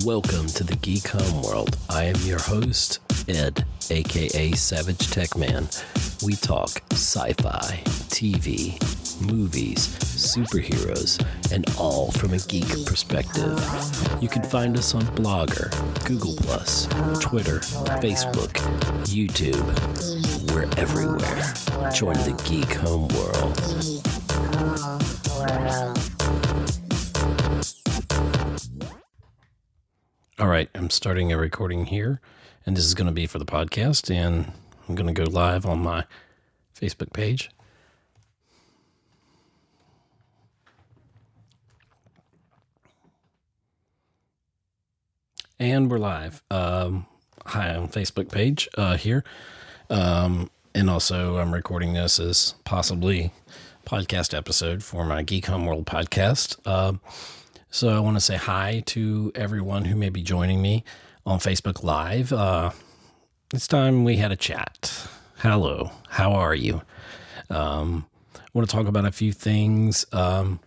Welcome to the Geek Homeworld. I am your host, Ed, aka SavageTechman. We talk sci-fi, TV, movies, superheroes, and all from a geek perspective. You can find us on Blogger, Google+, Twitter, Facebook, YouTube. We're everywhere. Join the Geek Homeworld. All right, I'm starting a recording here, and this is going to be for the podcast, and I'm going to go live on my Facebook page. And we're live. Hi, on Facebook page here. And also I'm recording this as possibly podcast episode for my Geek Homeworld podcast. So I want to say hi to everyone who may be joining me on Facebook Live. This time we had a chat. Hello, how are you? I want to talk about a few things on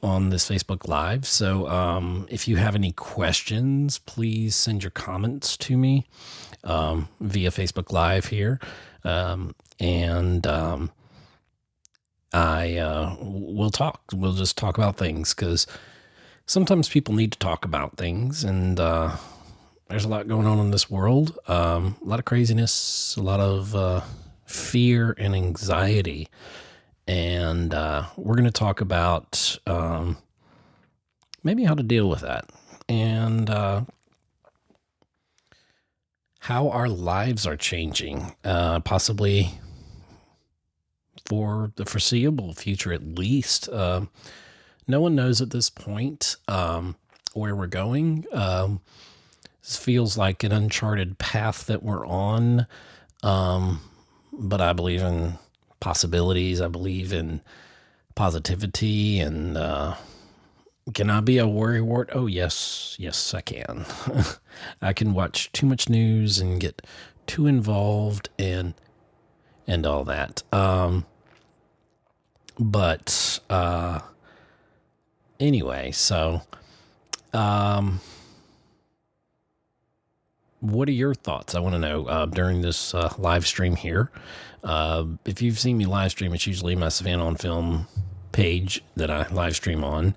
this Facebook Live. So if you have any questions, please send your comments to me via Facebook Live here. We'll talk. We'll just talk about things because sometimes people need to talk about things, and there's a lot going on in this world. A lot of craziness, a lot of fear and anxiety. And we're going to talk about maybe how to deal with that and how our lives are changing, possibly for the foreseeable future at least. No one knows at this point where we're going. This feels like an uncharted path that we're on, but I believe in possibilities. I believe in positivity. And can I be a worrywart? Oh, yes, I can. I can watch too much news and get too involved and all that. But anyway, so what are your thoughts? I want to know during this live stream here. If you've seen me live stream, it's usually my Savannah on Film page that I live stream on.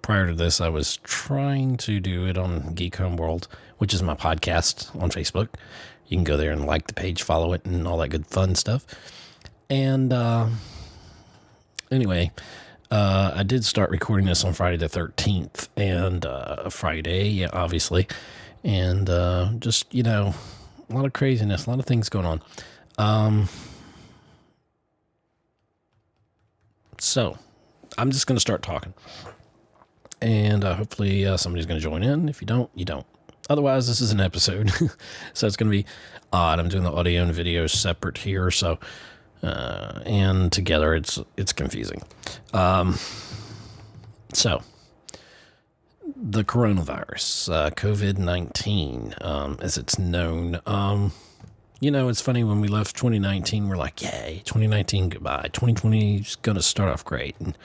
Prior to this, I was trying to do it on Geek Homeworld, which is my podcast on Facebook. You can go there and like the page, follow it, and all that good fun stuff. And anyway, I did start recording this on Friday the 13th, and Friday, yeah, obviously. And just, a lot of craziness, a lot of things going on. So I'm just going to start talking, and hopefully somebody's going to join in. If you don't, you don't. Otherwise, this is an episode, so it's going to be odd. I'm doing the audio and video separate here, so and together it's confusing. So the coronavirus, COVID-19, as it's known. It's funny, when we left 2019, we're like, yay, 2019, goodbye. 2020 is going to start off great. And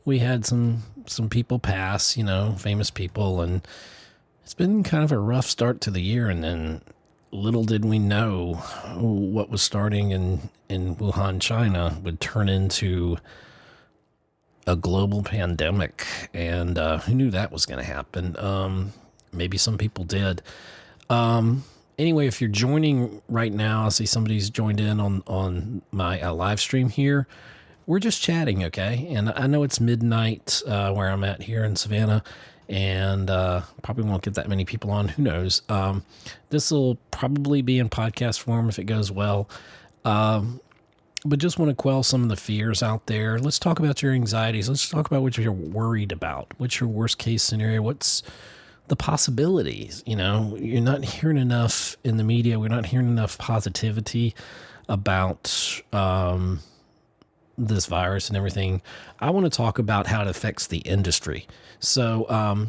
we had some people pass, famous people, and it's been kind of a rough start to the year. And then little did we know what was starting in Wuhan, China would turn into a global pandemic. And who knew that was going to happen? Maybe some people did. Anyway, if you're joining right now, I see somebody's joined in on my live stream here. We're just chatting, okay? And I know it's midnight where I'm at here in Savannah, and probably won't get that many people on. Who knows? This will probably be in podcast form if it goes well. But just want to quell some of the fears out there. Let's talk about your anxieties. Let's talk about what you're worried about. What's your worst case scenario? What's the possibilities? You're not hearing enough in the media. We're not hearing enough positivity about this virus and everything. I want to talk about how it affects the industry. So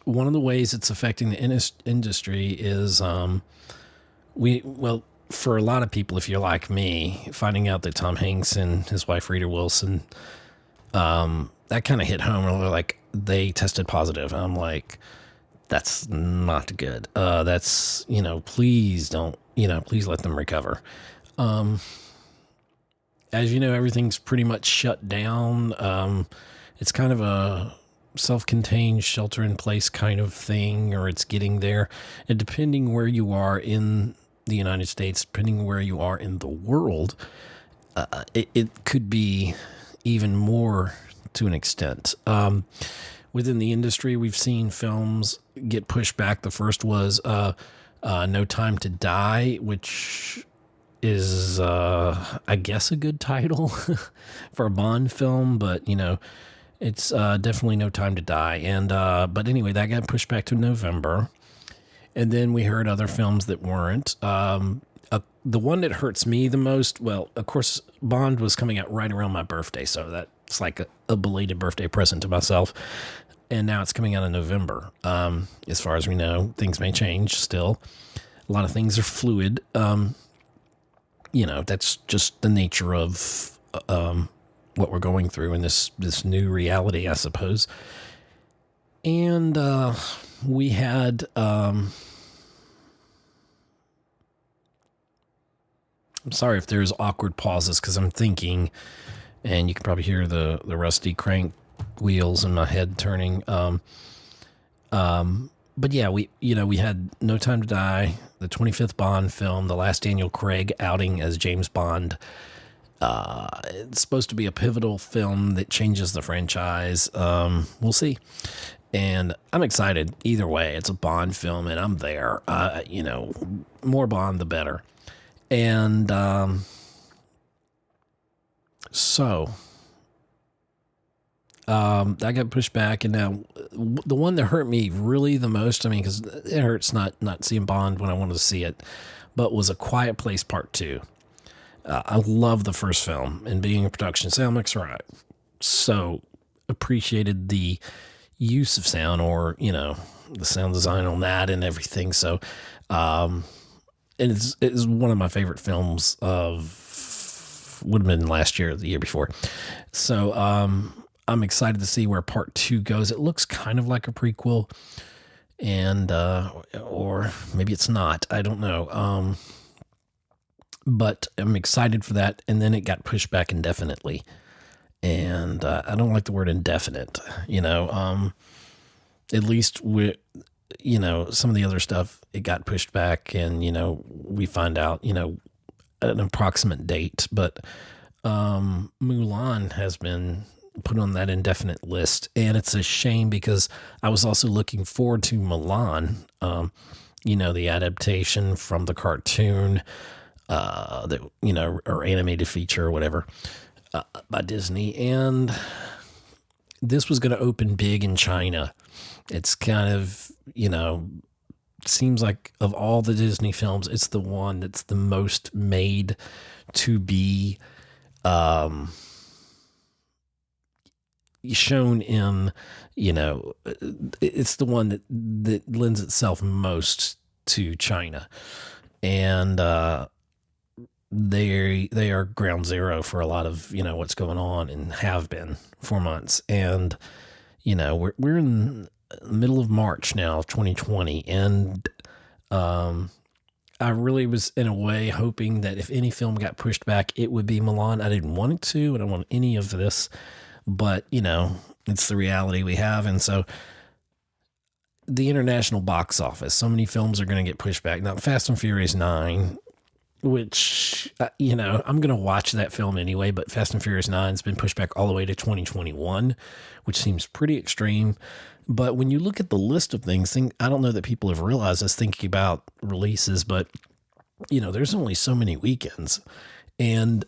one of the ways it's affecting the industry is for a lot of people, if you're like me, finding out that Tom Hanks and his wife Rita Wilson, that kind of hit home. We're like, they tested positive. I'm like, that's not good. That's, please don't, please let them recover. As you know, everything's pretty much shut down. It's kind of a self-contained shelter-in-place kind of thing, or it's getting there. And depending where you are in the United States, depending where you are in the world, it could be even more to an extent. Within the industry, we've seen films get pushed back. The first was No Time to Die, which is, I guess, a good title for a Bond film, but, it's definitely No Time to Die. And but anyway, that got pushed back to November. And then we heard other films that weren't. The one that hurts me the most, well, of course, Bond was coming out right around my birthday, so that's like a belated birthday present to myself. And now it's coming out in November. As far as we know, things may change still. A lot of things are fluid. That's just the nature of what we're going through in this new reality, I suppose. And we had... I'm sorry if there's awkward pauses because I'm thinking, and you can probably hear the rusty crank wheels in my head turning. But yeah, we had No Time to Die, the 25th Bond film, the last Daniel Craig outing as James Bond. It's supposed to be a pivotal film that changes the franchise. We'll see. And I'm excited either way. It's a Bond film, and I'm there. More Bond, the better. And so that got pushed back, and now the one that hurt me really the most, because it hurts not seeing Bond when I wanted to see it, but was A Quiet Place Part 2. I love the first film, and being a production sound mixer, I so appreciated the use of sound, or the sound design on that and everything. So it is one of my favorite films would have been last year or the year before. So I'm excited to see where Part 2 goes. It looks kind of like a prequel, and or maybe it's not. I don't know. But I'm excited for that. And then it got pushed back indefinitely. And I don't like the word indefinite, at least with, some of the other stuff, it got pushed back, and, we find out, an approximate date. But Mulan has been put on that indefinite list. And it's a shame because I was also looking forward to Mulan, the adaptation from the cartoon, that, or animated feature or whatever, by Disney. And this was going to open big in China. It's kind of, seems like of all the Disney films, it's the one that's the most made to be shown in, it's the one that lends itself most to China. And they are ground zero for a lot of, what's going on, and have been for months. And, we're in the middle of March now, 2020. And I really was, in a way, hoping that if any film got pushed back, it would be Mulan. I didn't want it to. I don't want any of this. But, it's the reality we have. And so the international box office, so many films are going to get pushed back. Now, Fast and Furious 9, which, I'm going to watch that film anyway, but Fast and Furious 9 has been pushed back all the way to 2021, which seems pretty extreme. But when you look at the list of things, I don't know that people have realized this thinking about releases, but, there's only so many weekends. And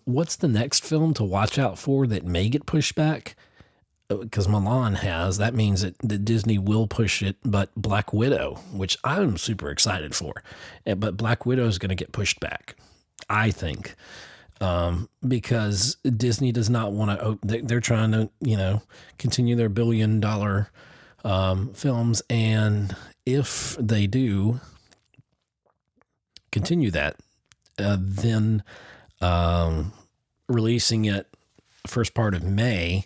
what's the next film to watch out for that may get pushed back? Because Milan has, that means that Disney will push it, but Black Widow, which I'm super excited for, but Black Widow is going to get pushed back, I think, because Disney does not want to, they're trying to, continue their $1 billion films. And if they do continue that, then releasing it first part of May,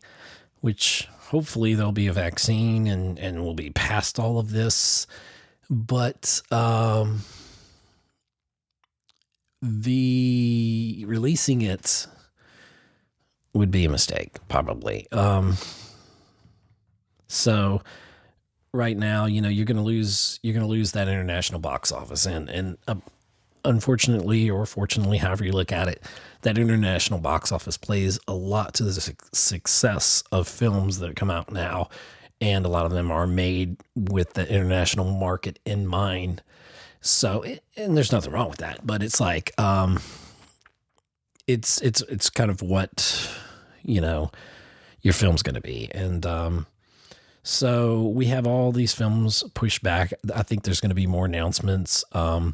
which hopefully there'll be a vaccine and we'll be past all of this. But the releasing it would be a mistake, probably. So right now, you're going to lose that international box office, and unfortunately or fortunately, however you look at it, that international box office plays a lot to the success of films that come out now, and a lot of them are made with the international market in mind. So, and there's nothing wrong with that, but it's like, it's kind of what, your film's going to be. And, so we have all these films pushed back. I think there's going to be more announcements. I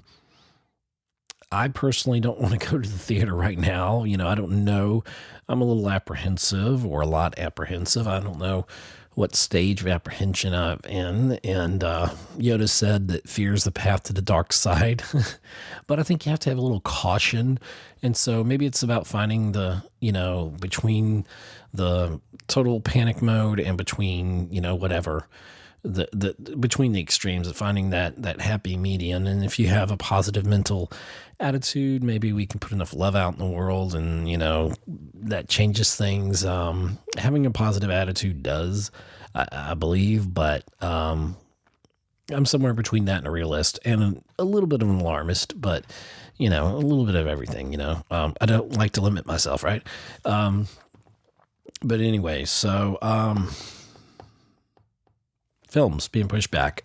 personally don't want to go to the theater right now. I don't know. I'm a little apprehensive, or a lot apprehensive. I don't know what stage of apprehension I'm in. And Yoda said that fear is the path to the dark side. But I think you have to have a little caution. And so maybe it's about finding the, between the total panic mode and between, whatever, the between the extremes, of finding that happy median. And if you have a positive mental attitude, maybe we can put enough love out in the world, and that changes things. Having a positive attitude does, I believe, but I'm somewhere between that and a realist, and a little bit of an alarmist, but a little bit of everything. I don't like to limit myself, right? But anyway, so films being pushed back.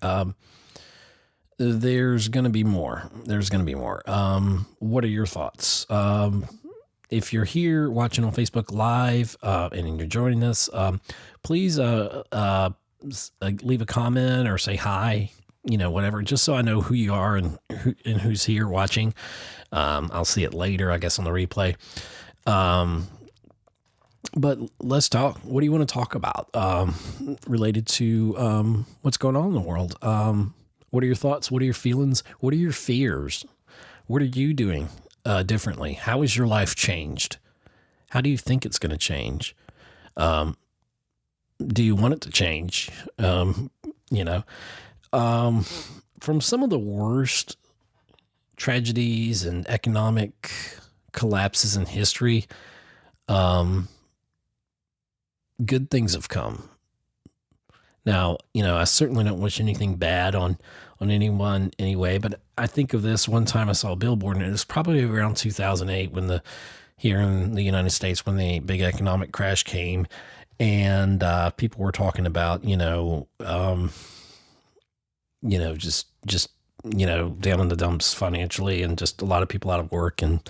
There's going to be more. What are your thoughts? If you're here watching on Facebook Live and you're joining us, please leave a comment or say hi, whatever, just so I know who you are and who's here watching. I'll see it later, I guess, on the replay. But let's talk. What do you want to talk about related to what's going on in the world? What are your thoughts? What are your feelings? What are your fears? What are you doing differently? How has your life changed? How do you think it's going to change? Do you want it to change? From some of the worst tragedies and economic collapses in history, good things have come. Now, I certainly don't wish anything bad on anyone anyway, but I think of this one time I saw a billboard, and it was probably around 2008 here in the United States, when the big economic crash came, and people were talking about, just down in the dumps financially, and just a lot of people out of work, and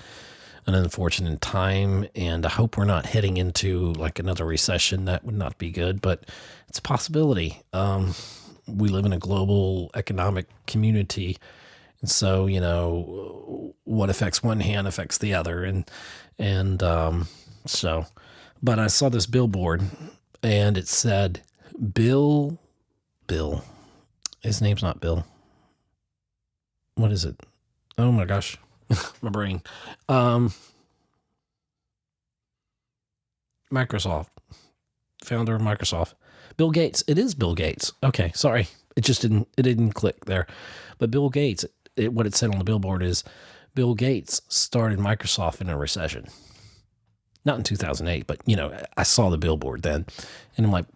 an unfortunate time. And I hope we're not heading into like another recession. That would not be good, but it's a possibility. We live in a global economic community. And so, what affects one hand affects the other. But I saw this billboard, and it said, Bill, his name's not Bill. What is it? Oh my gosh. My brain. Microsoft. Founder of Microsoft. Bill Gates. It is Bill Gates. Okay, sorry. It didn't click there. But Bill Gates, what it said on the billboard is, Bill Gates started Microsoft in a recession. Not in 2008, but, I saw the billboard then. And I'm like,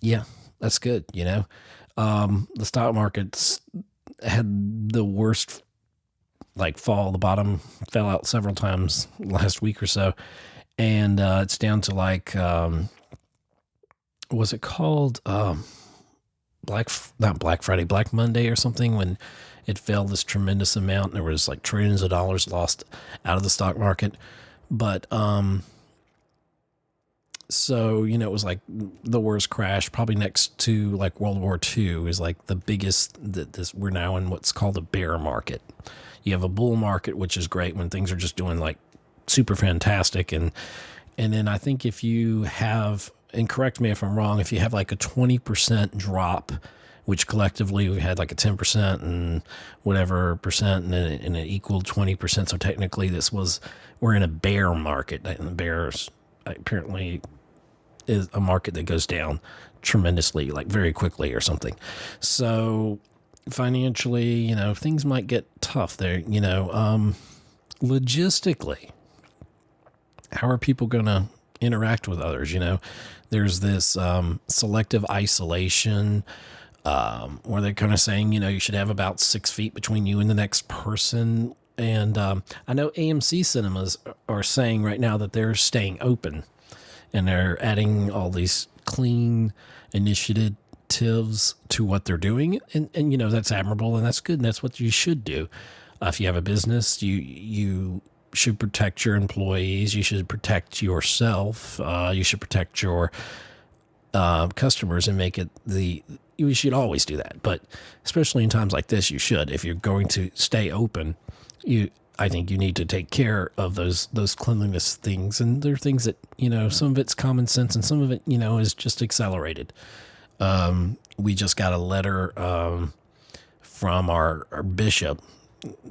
yeah, that's good, The stock market's had the worst fall. The bottom fell out several times last week or so, and it's down to was it called Black Monday or something, when it fell this tremendous amount, and there was trillions of dollars lost out of the stock market. But so it was the worst crash, probably next to World War II, is the biggest. We're now in what's called a bear market. You have a bull market, which is great when things are just doing super fantastic. And then I think if you have, and correct me if I'm wrong, if you have a 20% drop, which collectively we had a 10% and whatever percent, and it equaled 20%. So technically we're in a bear market. And the bears apparently is a market that goes down tremendously, like very quickly or something. So financially, things might get tough there, logistically. How are people going to interact with others? There's this selective isolation where they're kind of saying, you should have about 6 feet between you and the next person. And I know AMC cinemas are saying right now that they're staying open and they're adding all these clean initiatives to what they're doing. And that's admirable and that's good. And that's what you should do. If you have a business, you should protect your employees. You should protect yourself. You should protect your customers and make it you should always do that. But especially in times like this, you should. If you're going to stay open, I think you need to take care of those cleanliness things. And there are things that, some of it's common sense and some of it, is just accelerated. We just got a letter from our bishop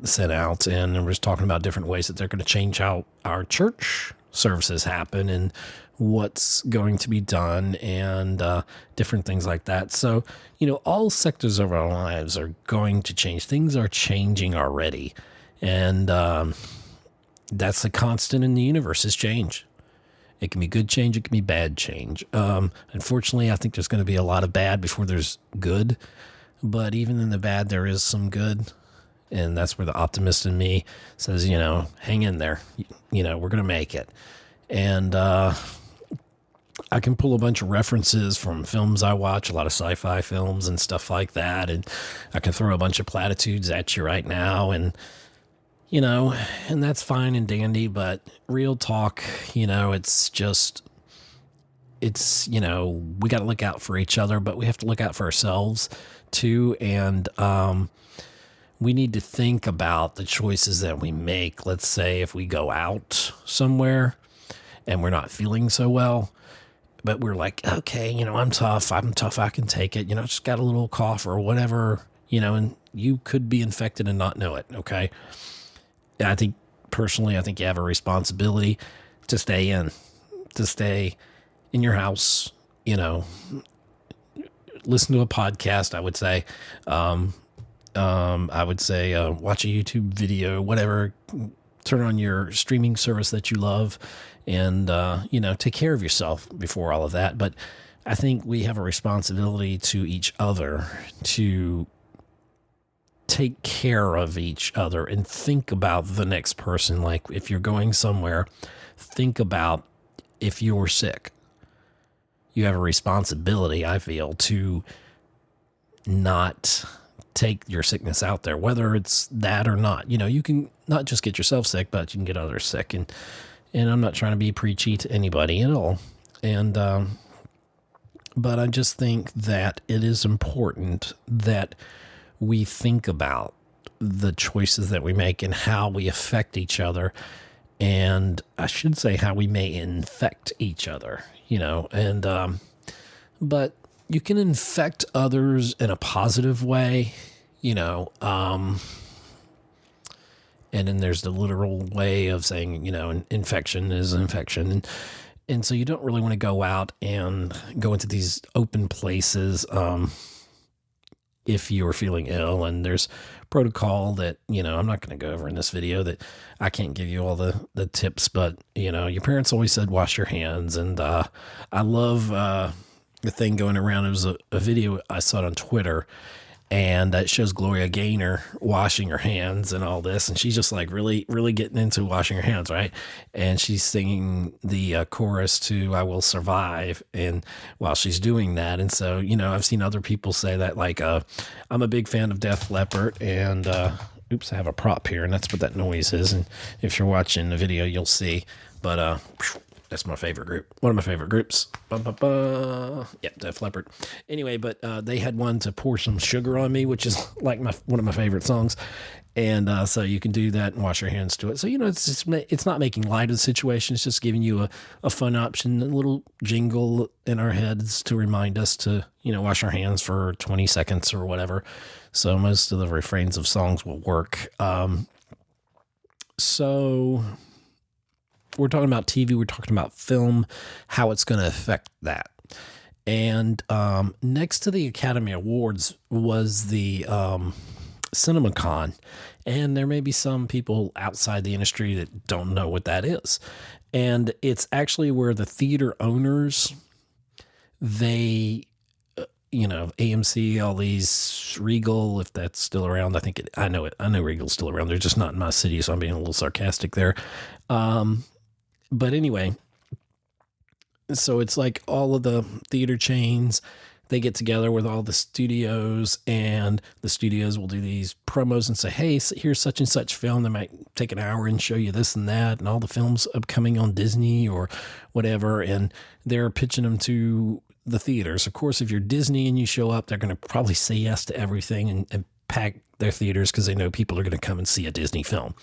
sent out, and it was talking about different ways that they're going to change how our church services happen and what's going to be done and different things like that. So, all sectors of our lives are going to change. Things are changing already. And that's the constant in the universe is change. It can be good change. It can be bad change. Unfortunately, I think there's going to be a lot of bad before there's good. But even in the bad, there is some good. And that's where the optimist in me says, hang in there. We're going to make it. And I can pull a bunch of references from films I watch, a lot of sci-fi films and stuff like that. And I can throw a bunch of platitudes at you right now. And, and that's fine and dandy. But real talk, it's just, we got to look out for each other, but we have to look out for ourselves too. And, we need to think about the choices that we make. Let's say if we go out somewhere and we're not feeling so well, but we're like, okay, I'm tough, I can take it, just got a little cough or whatever, and you could be infected and not know it, okay? I think personally, you have a responsibility to stay in your house, listen to a podcast, I would say, watch a YouTube video, whatever, turn on your streaming service that you love and, take care of yourself before all of that. But I think we have a responsibility to each other to take care of each other and think about the next person. Like if you're going somewhere, think about if you're sick. You have a responsibility, I feel, to not take your sickness out there, whether it's that or not. You can not just get yourself sick, but you can get others sick. And I'm not trying to be preachy to anybody at all. And, but I just think that it is important that we think about the choices that we make and how we affect each other. And I should say how we may infect each other, but you can infect others in a positive way, and then there's the literal way of saying, an infection is an infection. And so you don't really want to go out and go into these open places if you're feeling ill. And there's protocol that, I'm not going to go over in this video that I can't give you all the tips, but, your parents always said, wash your hands. And I love the thing going around. It was a video, I saw it on Twitter, and it shows Gloria Gaynor washing her hands and all this. And she's just like really, really getting into washing her hands, right? And she's singing the chorus to I Will Survive. And while she's doing that. And so, I've seen other people say that, like, I'm a big fan of Def Leppard and, oops, I have a prop here and that's what that noise is. And if you're watching the video, you'll see, but, that's my favorite group. One of my favorite groups. Yeah, Def Leppard. Anyway, but they had one to Pour Some Sugar on Me, which is like one of my favorite songs. And so you can do that and wash your hands to it. So, it's not making light of the situation. It's just giving you a fun option, a little jingle in our heads to remind us to, wash our hands for 20 seconds or whatever. So most of the refrains of songs will work. So we're talking about TV, we're talking about film, how it's going to affect that. And next to the Academy Awards was the CinemaCon. And there may be some people outside the industry that don't know what that is. And it's actually where the theater owners, they, AMC, all these, Regal, if that's still around. I know Regal's still around. They're just not in my city, so I'm being a little sarcastic there. But anyway, so it's like all of the theater chains, they get together with all the studios, and the studios will do these promos and say, hey, here's such and such film. They might take an hour and show you this and that and all the films upcoming on Disney or whatever. And they're pitching them to the theaters. Of course, if you're Disney and you show up, they're going to probably say yes to everything and pack their theaters because they know people are going to come and see a Disney film.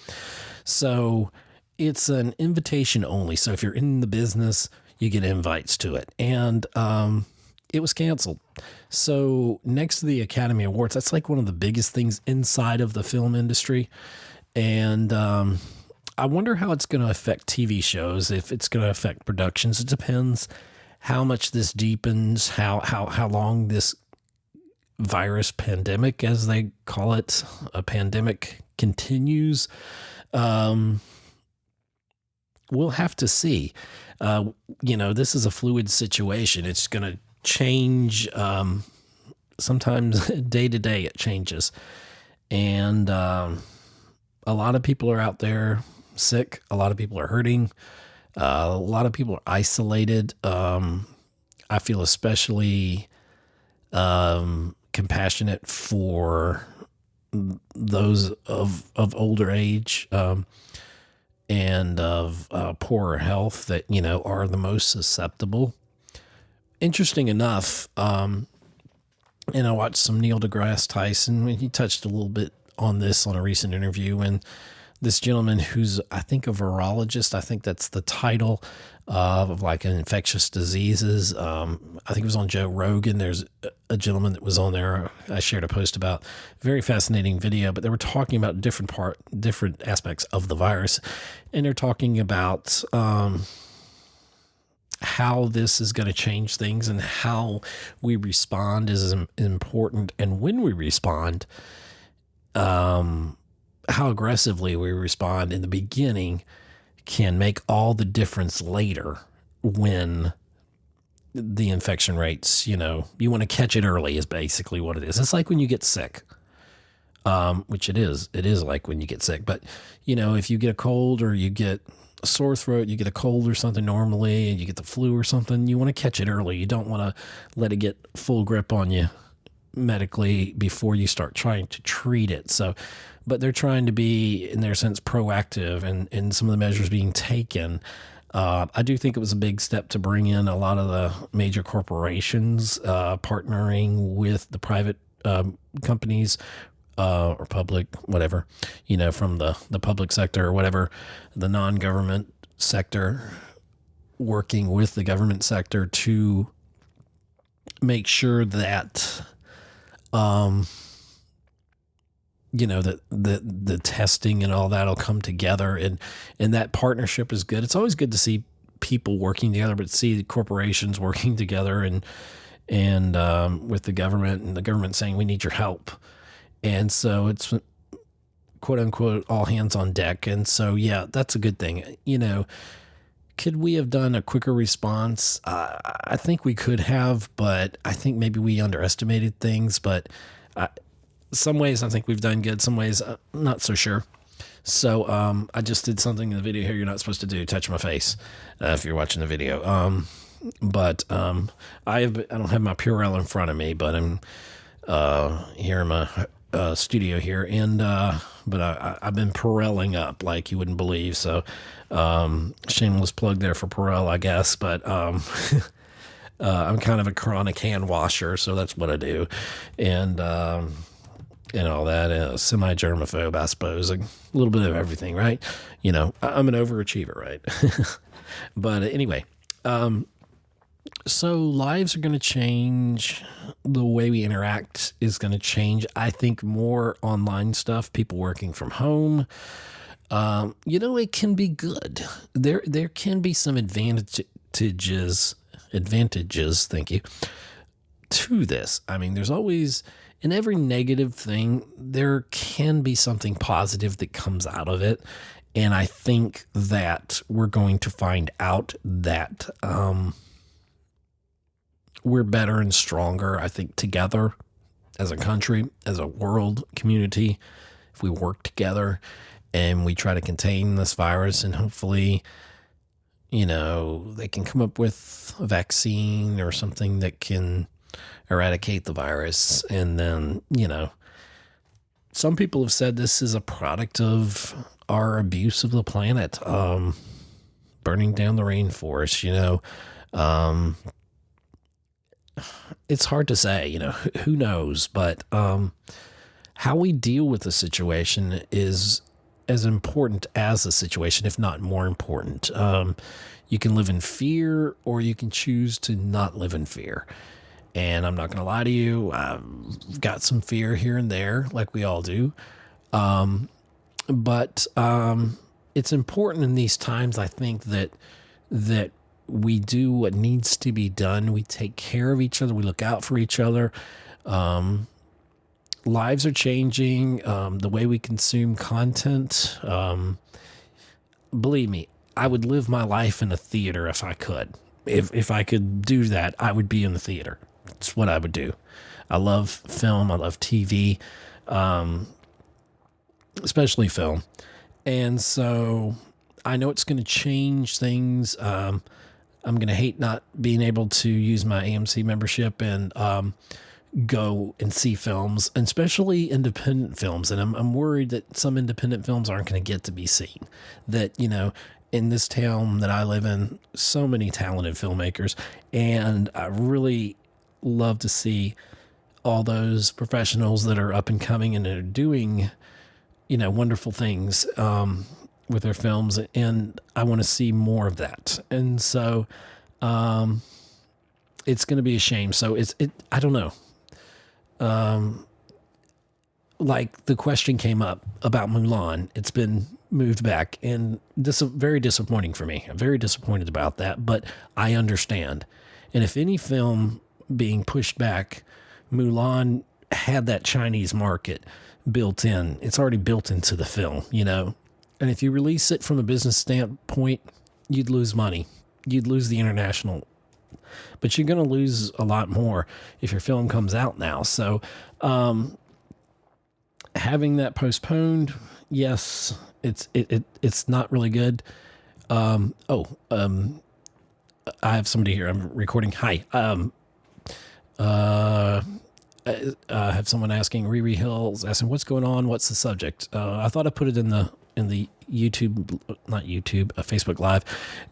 So it's an invitation only. So if you're in the business, you get invites to it. And it was canceled. So next to the Academy Awards, that's like one of the biggest things inside of the film industry. And I wonder how it's going to affect TV shows, if it's going to affect productions. It depends how much this deepens, how long this virus pandemic, as they call it, a pandemic, continues. We'll have to see. This is a fluid situation. It's going to change. Sometimes day to day it changes. And a lot of people are out there sick. A lot of people are hurting. A lot of people are isolated. I feel especially compassionate for those of older age and of poorer health that, are the most susceptible. Interesting enough, and I watched some Neil deGrasse Tyson, and he touched a little bit on this on a recent interview, and this gentleman who's, I think, a virologist, I think that's the title of like infectious diseases. I think it was on Joe Rogan. There's a gentleman that was on there. I shared a post about, very fascinating video, but they were talking about different aspects of the virus. And they're talking about how this is going to change things and how we respond is important. And when we respond, how aggressively we respond in the beginning can make all the difference later when the infection rates, you want to catch it early is basically what it is. It's like when you get sick, which it is like when you get sick. But, if you get a cold or you get a sore throat, you get a cold or something normally, and you get the flu or something, you want to catch it early. You don't want to let it get full grip on you medically before you start trying to treat it. So, but they're trying to be, in their sense, proactive in some of the measures being taken. I do think it was a big step to bring in a lot of the major corporations partnering with the private companies or public, whatever, from the public sector or whatever, the non-government sector, working with the government sector to make sure that that the testing and all that'll come together, and that partnership is good. It's always good to see people working together, but see the corporations working together and with the government, and the government saying, we need your help. And so it's quote unquote all hands on deck. And so, yeah, that's a good thing. Could we have done a quicker response? I think we could have, but I think maybe we underestimated things. But some ways I think we've done good. Some ways I'm not so sure. So I just did something in the video here you're not supposed to do, touch my face if you're watching the video. But I don't have my Purell in front of me, but I'm here in my studio here, and but I've been Purelling up like you wouldn't believe. So shameless plug there for Purell, I guess. But I'm kind of a chronic hand washer, so that's what I do, and all that. Semi-germaphobe, I suppose. A little bit of everything, right? I'm an overachiever, right? But anyway, so lives are going to change. The way we interact is going to change. I think more online stuff, people working from home. It can be good. There can be some advantages advantages, thank you, to this. I mean, there's always, in every negative thing, there can be something positive that comes out of it. And I think that we're going to find out that we're better and stronger, I think, together as a country, as a world community, if we work together and we try to contain this virus, and hopefully, they can come up with a vaccine or something that can eradicate the virus. And then, some people have said this is a product of our abuse of the planet, burning down the rainforest, it's hard to say, who knows, but how we deal with the situation is as important as the situation, if not more important. You can live in fear, or you can choose to not live in fear. And I'm not going to lie to you, I've got some fear here and there, like we all do. But it's important in these times, I think, that we do what needs to be done. We take care of each other. We look out for each other. Lives are changing. The way we consume content. Believe me, I would live my life in a theater if I could. If I could do that, I would be in the theater. That's what I would do. I love film. I love TV, especially film. And so I know it's going to change things. I'm going to hate not being able to use my AMC membership and go and see films, and especially independent films. And I'm worried that some independent films aren't going to get to be seen. That, in this town that I live in, so many talented filmmakers, and I really love to see all those professionals that are up and coming and are doing, wonderful things with their films, and I want to see more of that. And so it's going to be a shame. So I don't know. Like the question came up about Mulan. It's been moved back, and this is very disappointing for me. I'm very disappointed about that, but I understand. And if any film being pushed back, Mulan had that Chinese market built in. It's already built into the film, And if you release it from a business standpoint, you'd lose money. You'd lose the international. But you're going to lose a lot more if your film comes out now. So having that postponed, yes, it's not really good. I have somebody here. I'm recording. Hi. I have someone asking, Riri Hills asking, what's going on? What's the subject? I thought I put it in the YouTube, not YouTube, Facebook Live.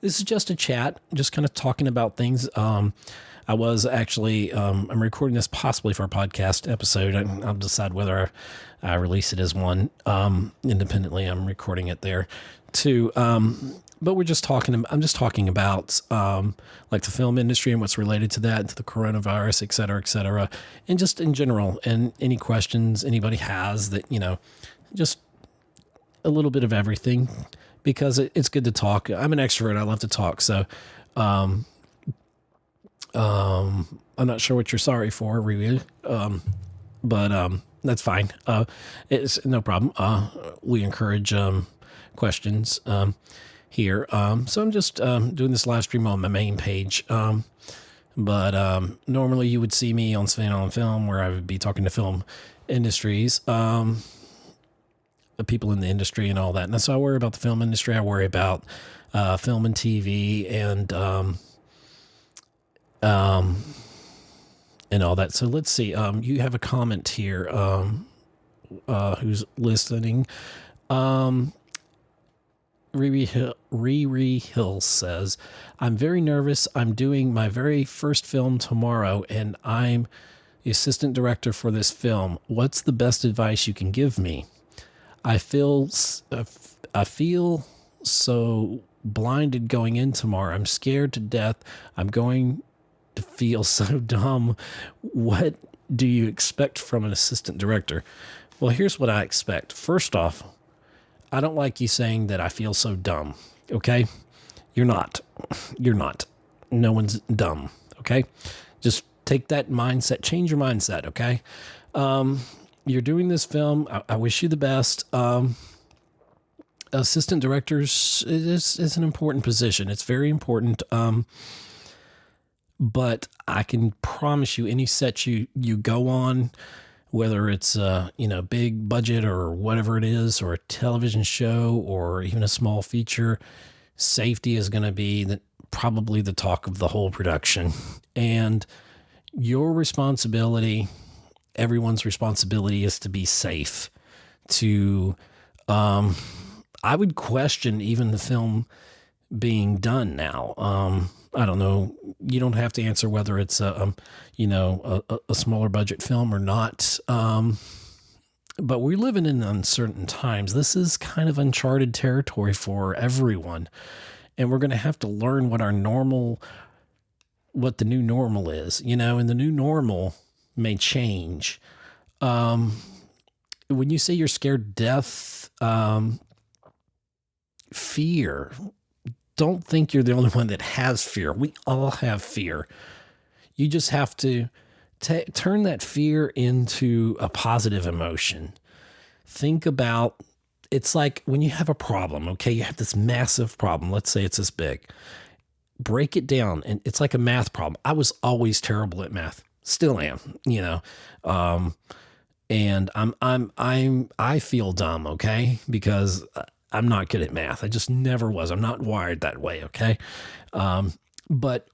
This is just a chat, just kind of talking about things. I was actually, I'm recording this possibly for a podcast episode. I'll decide whether I release it as one independently. I'm recording it there too. But I'm just talking about like the film industry and what's related to that, to the coronavirus, et cetera, and just in general, and any questions anybody has that, just a little bit of everything, because it's good to talk. I'm an extrovert. I love to talk. So, I'm not sure what you're sorry for, Riri. But that's fine. It's no problem. We encourage questions here. So I'm just doing this live stream on my main page. But normally you would see me on Savannah on Film, where I would be talking to film industries, the people in the industry and all that. And so I worry about the film industry. I worry about film and TV and all that. So let's see. You have a comment here. Who's listening? Riri Hill says, I'm very nervous. I'm doing my very first film tomorrow, and I'm the assistant director for this film. What's the best advice you can give me? I feel so blinded going in tomorrow. I'm scared to death. I'm going to feel so dumb. What do you expect from an assistant director? Well, here's what I expect. First off, I don't like you saying that I feel so dumb. Okay? You're not. You're not. no one's dumb. Okay. Just take that mindset, change your mindset. Okay. You're doing this film. I wish you the best. Assistant directors is an important position. It's very important. But I can promise you, any set you go on, whether it's big budget or whatever it is, or a television show or even a small feature, safety is going to be probably the talk of the whole production. And your responsibility, everyone's responsibility, is to be safe. I would question even the film being done now. I don't know. You don't have to answer whether it's a smaller budget film or not. But we're living in uncertain times. This is kind of uncharted territory for everyone. And we're going to have to learn what the new normal is, and the new normal may change. When you say you're scared to death, fear, don't think you're the only one that has fear. We all have fear. You just have to turn that fear into a positive emotion. Think about, it's like when you have a problem, okay? You have this massive problem. Let's say it's this big. Break it down. And it's like a math problem. I was always terrible at math. Still am, and I feel dumb, okay? Because I'm not good at math. I just never was. I'm not wired that way, okay? But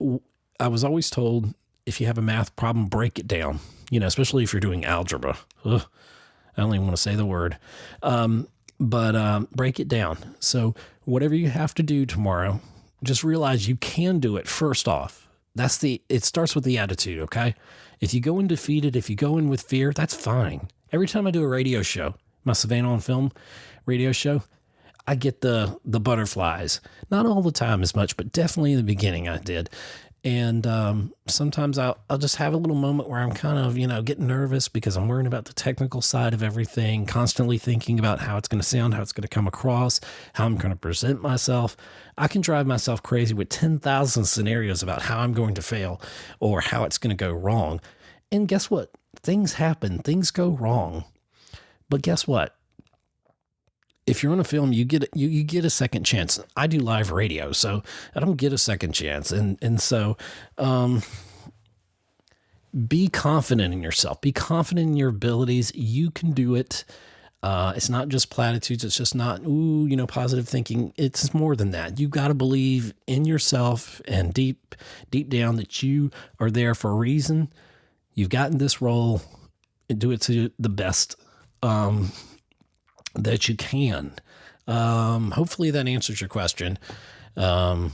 I was always told, if you have a math problem, break it down, especially if you're doing algebra. Ugh, I don't even want to say the word. But break it down. So whatever you have to do tomorrow, just realize you can do it first off. It starts with the attitude, okay? If you go in defeated, if you go in with fear, that's fine. Every time I do a radio show, my Savannah on Film radio show, I get the butterflies. Not all the time as much, but definitely in the beginning I did. And sometimes I'll just have a little moment where I'm kind of, getting nervous because I'm worrying about the technical side of everything, constantly thinking about how it's going to sound, how it's going to come across, how I'm going to present myself. I can drive myself crazy with 10,000 scenarios about how I'm going to fail or how it's going to go wrong. And guess what? Things happen. Things go wrong. But guess what? If you're on a film, you get a second chance. I do live radio, so I don't get a second chance. And so be confident in yourself. Be confident in your abilities. You can do it. It's not just platitudes. It's just not, positive thinking. It's more than that. You've got to believe in yourself and deep down that you are there for a reason. You've gotten this role, and do it to the best that you can. Hopefully that answers your question. I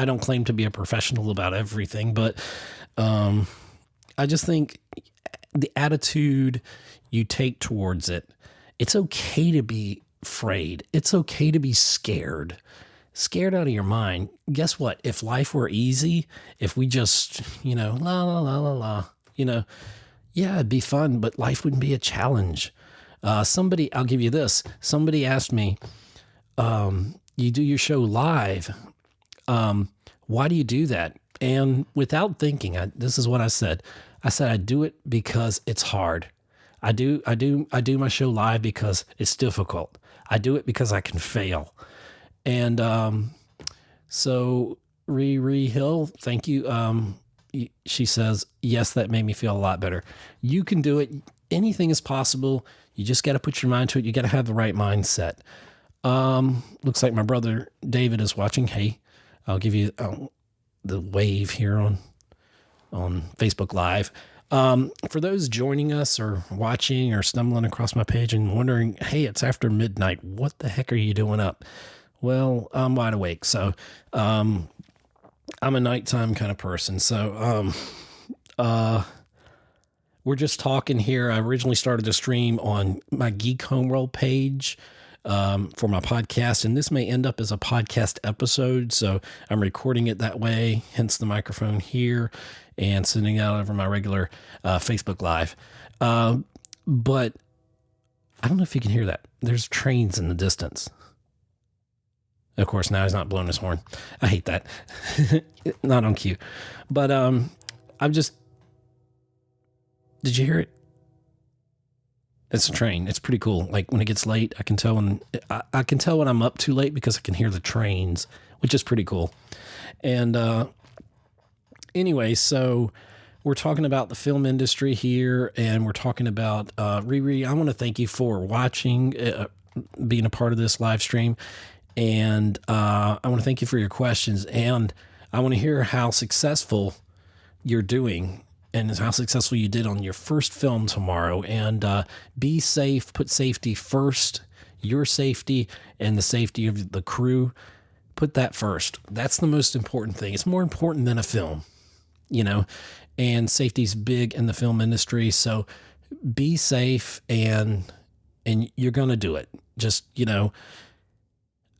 don't claim to be a professional about everything, but I just think the attitude you take towards it, it's okay to be afraid. It's okay to be scared out of your mind. Guess what? If life were easy, if we just, la, la, la, la, la, yeah, it'd be fun, but life wouldn't be a challenge. I'll give you this. Somebody asked me, you do your show live. Why do you do that? And without thinking, this is what I said. I said, I do it because it's hard. I do my show live because it's difficult. I do it because I can fail. And, so Riri Hill, thank you. She says, yes, that made me feel a lot better. You can do it. Anything is possible. You just got to put your mind to it. You got to have the right mindset. Looks like my brother David is watching. Hey, I'll give you the wave here on Facebook Live. For those joining us or watching or stumbling across my page and wondering, hey, it's after midnight. What the heck are you doing up? Well, I'm wide awake. So, I'm a nighttime kind of person. So, we're just talking here. I originally started the stream on my Geek Homeworld page, for my podcast, and this may end up as a podcast episode. So I'm recording it that way, hence the microphone here, and sending it out over my regular, Facebook Live. But I don't know if you can hear that. There's trains in the distance. Of course, now he's not blowing his horn. I hate that. Not on cue. But I'm just... Did you hear it? It's a train. It's pretty cool. Like when it gets late, I can tell when I'm up too late because I can hear the trains, which is pretty cool. And anyway, so we're talking about the film industry here, and we're talking about Riri. I want to thank you for watching, being a part of this live stream, and I want to thank you for your questions, and I want to hear how successful you're doing and how successful you did on your first film tomorrow. And be safe, put safety first, your safety and the safety of the crew. Put that first. That's the most important thing. It's more important than a film, you know, and safety's big in the film industry. So be safe, and you're going to do it. Just, you know,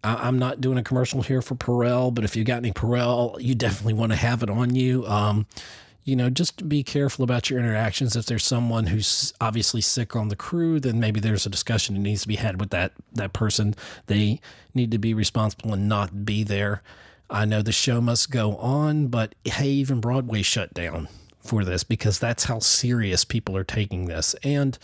I'm not doing a commercial here for Purell, but if you got any Purell, you definitely want to have it on you. You know, just be careful about your interactions. If there's someone who's obviously sick on the crew, then maybe there's a discussion that needs to be had with that person. They need to be responsible and not be there. I know the show must go on, but hey, even Broadway shut down for this because that's how serious people are taking this. And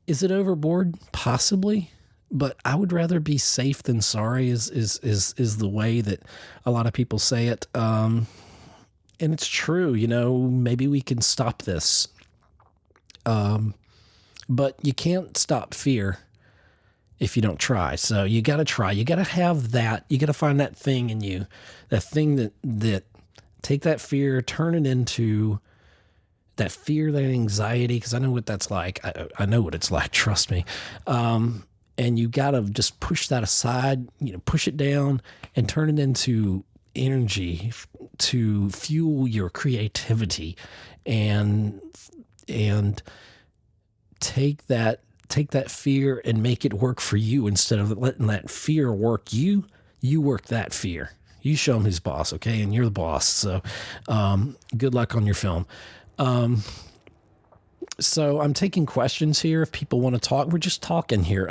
is it overboard? Possibly. But I would rather be safe than sorry is the way that a lot of people say it. And it's true, you know, maybe we can stop this. But you can't stop fear if you don't try. So you got to try. You got to have that. You got to find that thing in you, that thing that take that fear, turn it into that fear, that anxiety, because I know what that's like. I know what it's like. Trust me. And you got to just push that aside, you know, push it down and turn it into energy to fuel your creativity, and take that fear and make it work for you instead of letting that fear work you. You work that fear. You show them who's boss, okay? And you're the boss. So good luck on your film. So I'm taking questions here. If people want to talk, we're just talking here.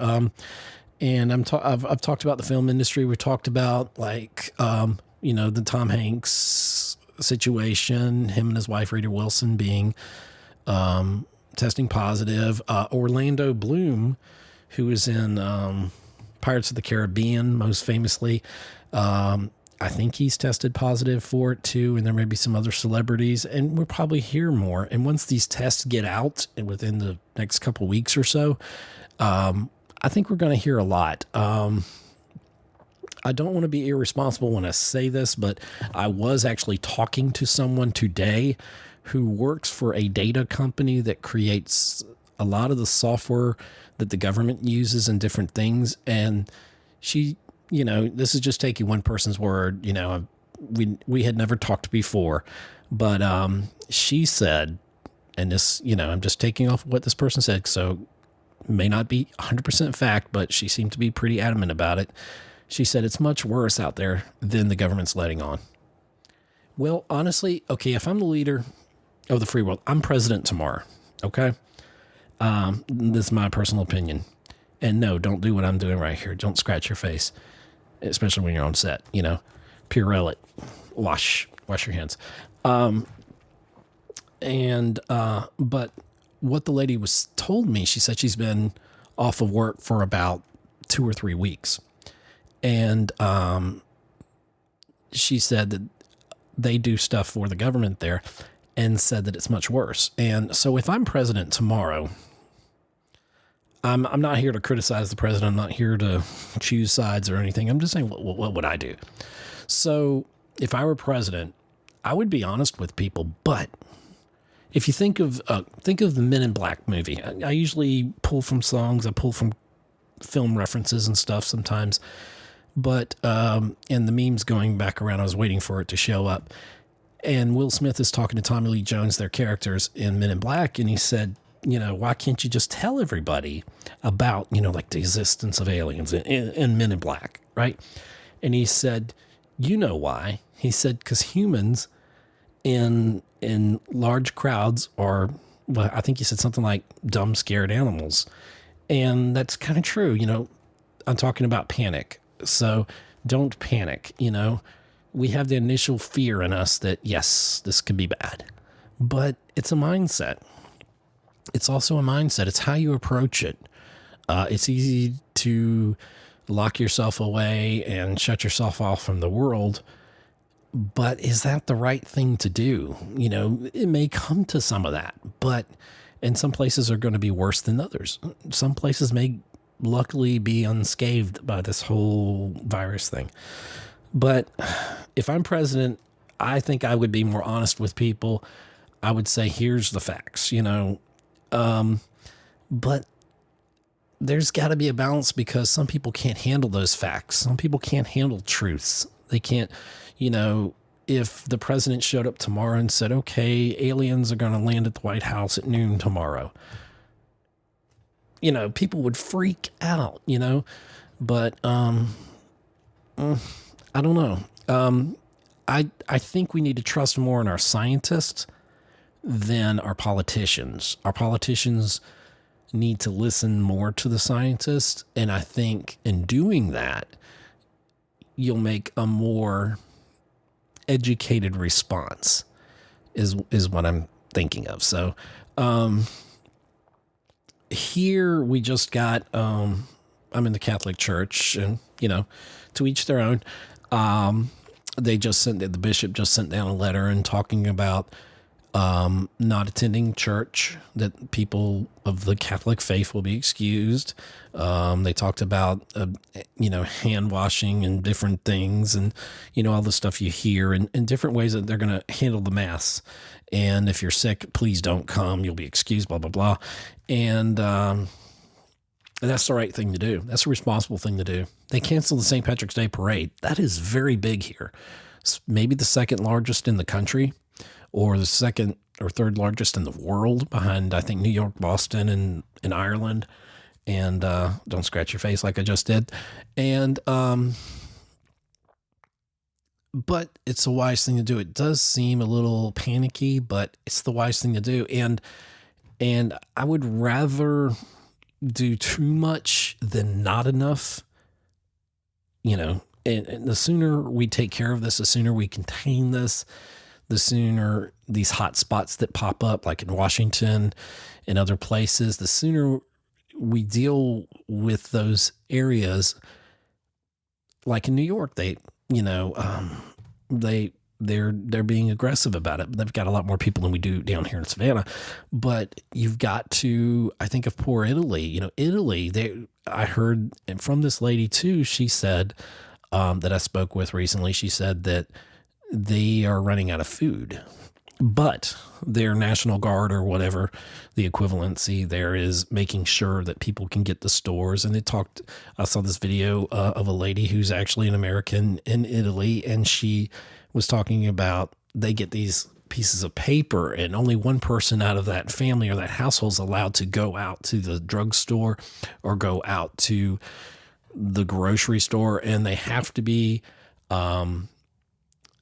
And I've talked about the film industry. We talked about you know, the Tom Hanks situation, him and his wife, Rita Wilson, being testing positive. Orlando Bloom, who is in Pirates of the Caribbean, most famously. I think he's tested positive for it too, and there may be some other celebrities, and we'll probably hear more. And once these tests get out within the next couple of weeks or so, I think we're going to hear a lot. I don't want to be irresponsible when I say this, but I was actually talking to someone today who works for a data company that creates a lot of the software that the government uses in different things. And she, you know, this is just taking one person's word, you know, we had never talked before, but she said, and this, you know, I'm just taking off what this person said, so may not be 100% fact, but she seemed to be pretty adamant about it. She said it's much worse out there than the government's letting on. Well, honestly, okay, if I'm the leader of the free world, I'm president tomorrow, okay? This is my personal opinion. And no, don't do what I'm doing right here. Don't scratch your face, especially when you're on set, you know. Purell it. Wash your hands. But what the lady told me, she said she's been off of work for about 2 or 3 weeks. And she said that they do stuff for the government there, and said that it's much worse. And so if I'm president tomorrow, I'm not here to criticize the president. I'm not here to choose sides or anything. I'm just saying, what would I do? So if I were president, I would be honest with people. But if you think of the Men in Black movie, I usually pull from songs. I pull from film references and stuff sometimes. But, and the memes going back around, I was waiting for it to show up. And Will Smith is talking to Tommy Lee Jones, their characters in Men in Black. And he said, you know, why can't you just tell everybody about, you know, like the existence of aliens in Men in Black, right? And he said, you know why? He said, because humans in large crowds are, well, I think he said something like dumb, scared animals. And that's kind of true. You know, I'm talking about panic. So don't panic. We have the initial fear in us that, yes, this could be bad, but it's a mindset. It's also a mindset. It's how you approach it. It's easy to lock yourself away and shut yourself off from the world. But is that the right thing to do? It may come to some of that, and some places are going to be worse than others. Some places may luckily be unscathed by this whole virus thing. But if I'm president, I think I would be more honest with people. I would say, here's the facts, but there's got to be a balance, because some people can't handle those facts. Some people can't handle truths. They can't, if the president showed up tomorrow and said, okay, aliens are going to land at the White House at noon tomorrow, people would freak out, but, I don't know. I think we need to trust more in our scientists than our politicians. Our politicians need to listen more to the scientists, and I think in doing that, you'll make a more educated response, is what I'm thinking of. So here we just got, I'm in the Catholic Church, and, to each their own. The bishop just sent down a letter and talking about not attending church, that people of the Catholic faith will be excused. They talked about, hand washing and different things, and, all the stuff you hear, and different ways that they're going to handle the mass. And if you're sick, please don't come. You'll be excused, blah, blah, blah. And that's the right thing to do. That's a responsible thing to do. They canceled the St. Patrick's Day parade. That is very big here. It's maybe the second largest in the country, or the second or third largest in the world, behind, I think, New York, Boston, and Ireland. And don't scratch your face like I just did. And but it's a wise thing to do. It does seem a little panicky, but it's the wise thing to do. And I would rather do too much than not enough. And the sooner we take care of this, the sooner we contain this, the sooner these hot spots that pop up, like in Washington and other places, the sooner we deal with those areas. Like in New York, they're being aggressive about it. They've got a lot more people than we do down here in Savannah. But you've got to, I think of poor Italy. Italy, I heard from this lady too, she said, that I spoke with recently, she said that they are running out of food, but their National Guard, or whatever the equivalency there is, making sure that people can get the stores. And I saw this video of a lady who's actually an American in Italy, and she was talking about, they get these pieces of paper, and only one person out of that family or that household is allowed to go out to the drugstore or go out to the grocery store, and they have to be a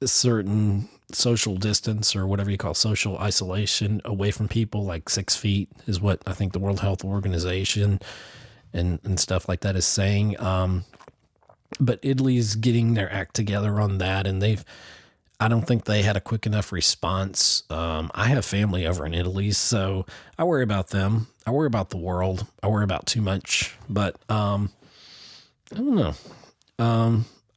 certain social distance, or whatever you call social isolation, away from people, like 6 feet is what I think the World Health Organization and stuff like that is saying. But Italy's getting their act together on that, and I don't think they had a quick enough response. I have family over in Italy, so I worry about them. I worry about the world. I worry about too much, but I don't know.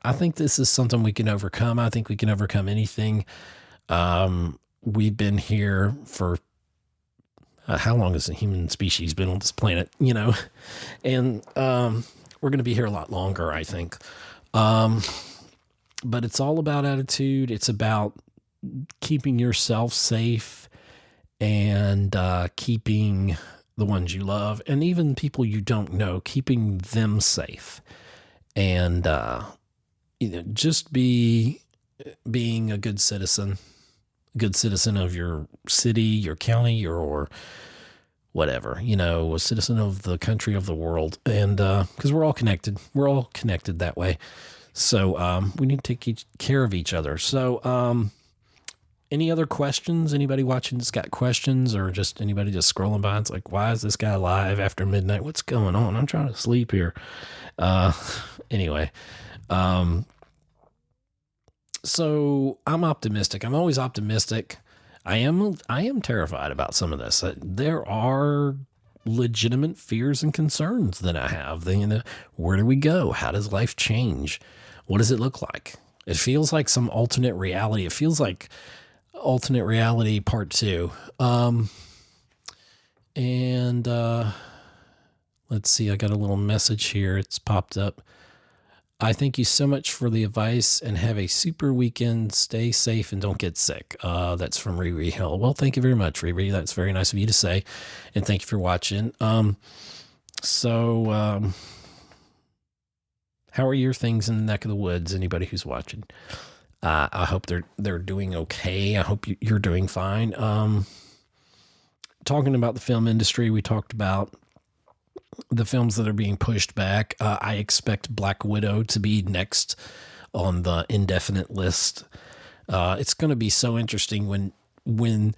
I think this is something we can overcome. I think we can overcome anything. We've been here for how long has the human species been on this planet, and we're going to be here a lot longer, I think. But it's all about attitude. It's about keeping yourself safe, and keeping the ones you love, and even people you don't know, keeping them safe. And just being a good citizen of your city, your county, or whatever, a citizen of the country, of the world. And because we're all connected that way. So we need to take care of each other. So any other questions? Anybody watching that's got questions, or just anybody just scrolling by? It's like, why is this guy live after midnight? What's going on? I'm trying to sleep here. Anyway, So I'm optimistic. I'm always optimistic. I am terrified about some of this. There are legitimate fears and concerns that I have. Where do we go? How does life change? What does it look like? It feels like some alternate reality. It feels like alternate reality part 2. Let's see. I got a little message here. It's popped up. I thank you so much for the advice and have a super weekend. Stay safe and don't get sick. That's from Riri Hill. Well, thank you very much, Riri. That's very nice of you to say. And thank you for watching. How are your things in the neck of the woods? Anybody who's watching? I hope they're doing okay. I hope you're doing fine. Talking about the film industry, we talked about the films that are being pushed back. I expect Black Widow to be next on the indefinite list. It's going to be so interesting when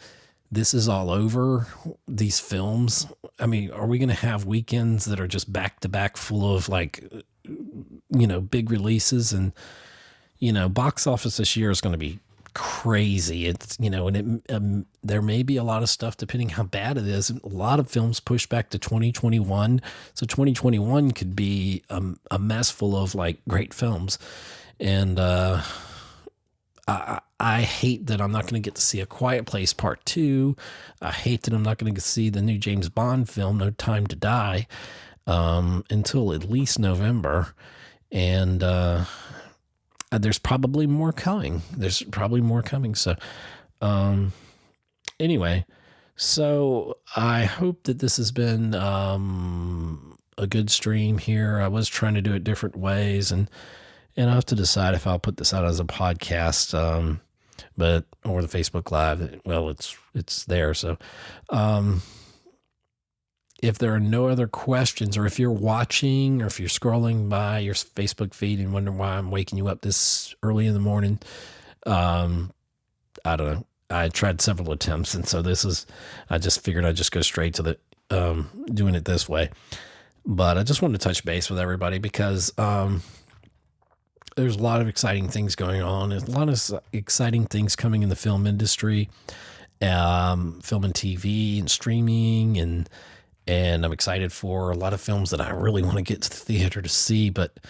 this is all over, these films. I mean, are we going to have weekends that are just back to back full of big releases? And, box office this year is going to be crazy. It's, and there may be a lot of stuff depending how bad it is. A lot of films push back to 2021. So 2021 could be a mess full of great films. And, I hate that I'm not going to get to see A Quiet Place Part 2. I hate that I'm not going to see the new James Bond film, No Time to Die, until at least November. And, there's probably more coming. So, anyway, so I hope that this has been a good stream here. I was trying to do it different ways, and I have to decide if I'll put this out as a podcast, or the Facebook Live. Well, it's there. So, if there are no other questions, or if you're watching, or if you're scrolling by your Facebook feed and wondering why I'm waking you up this early in the morning, I don't know. I tried several attempts, and so I just figured I'd just go straight to the doing it this way. But I just wanted to touch base with everybody because there's a lot of exciting things going on. There's a lot of exciting things coming in the film industry, film and TV and streaming, and I'm excited for a lot of films that I really want to get to the theater to see, but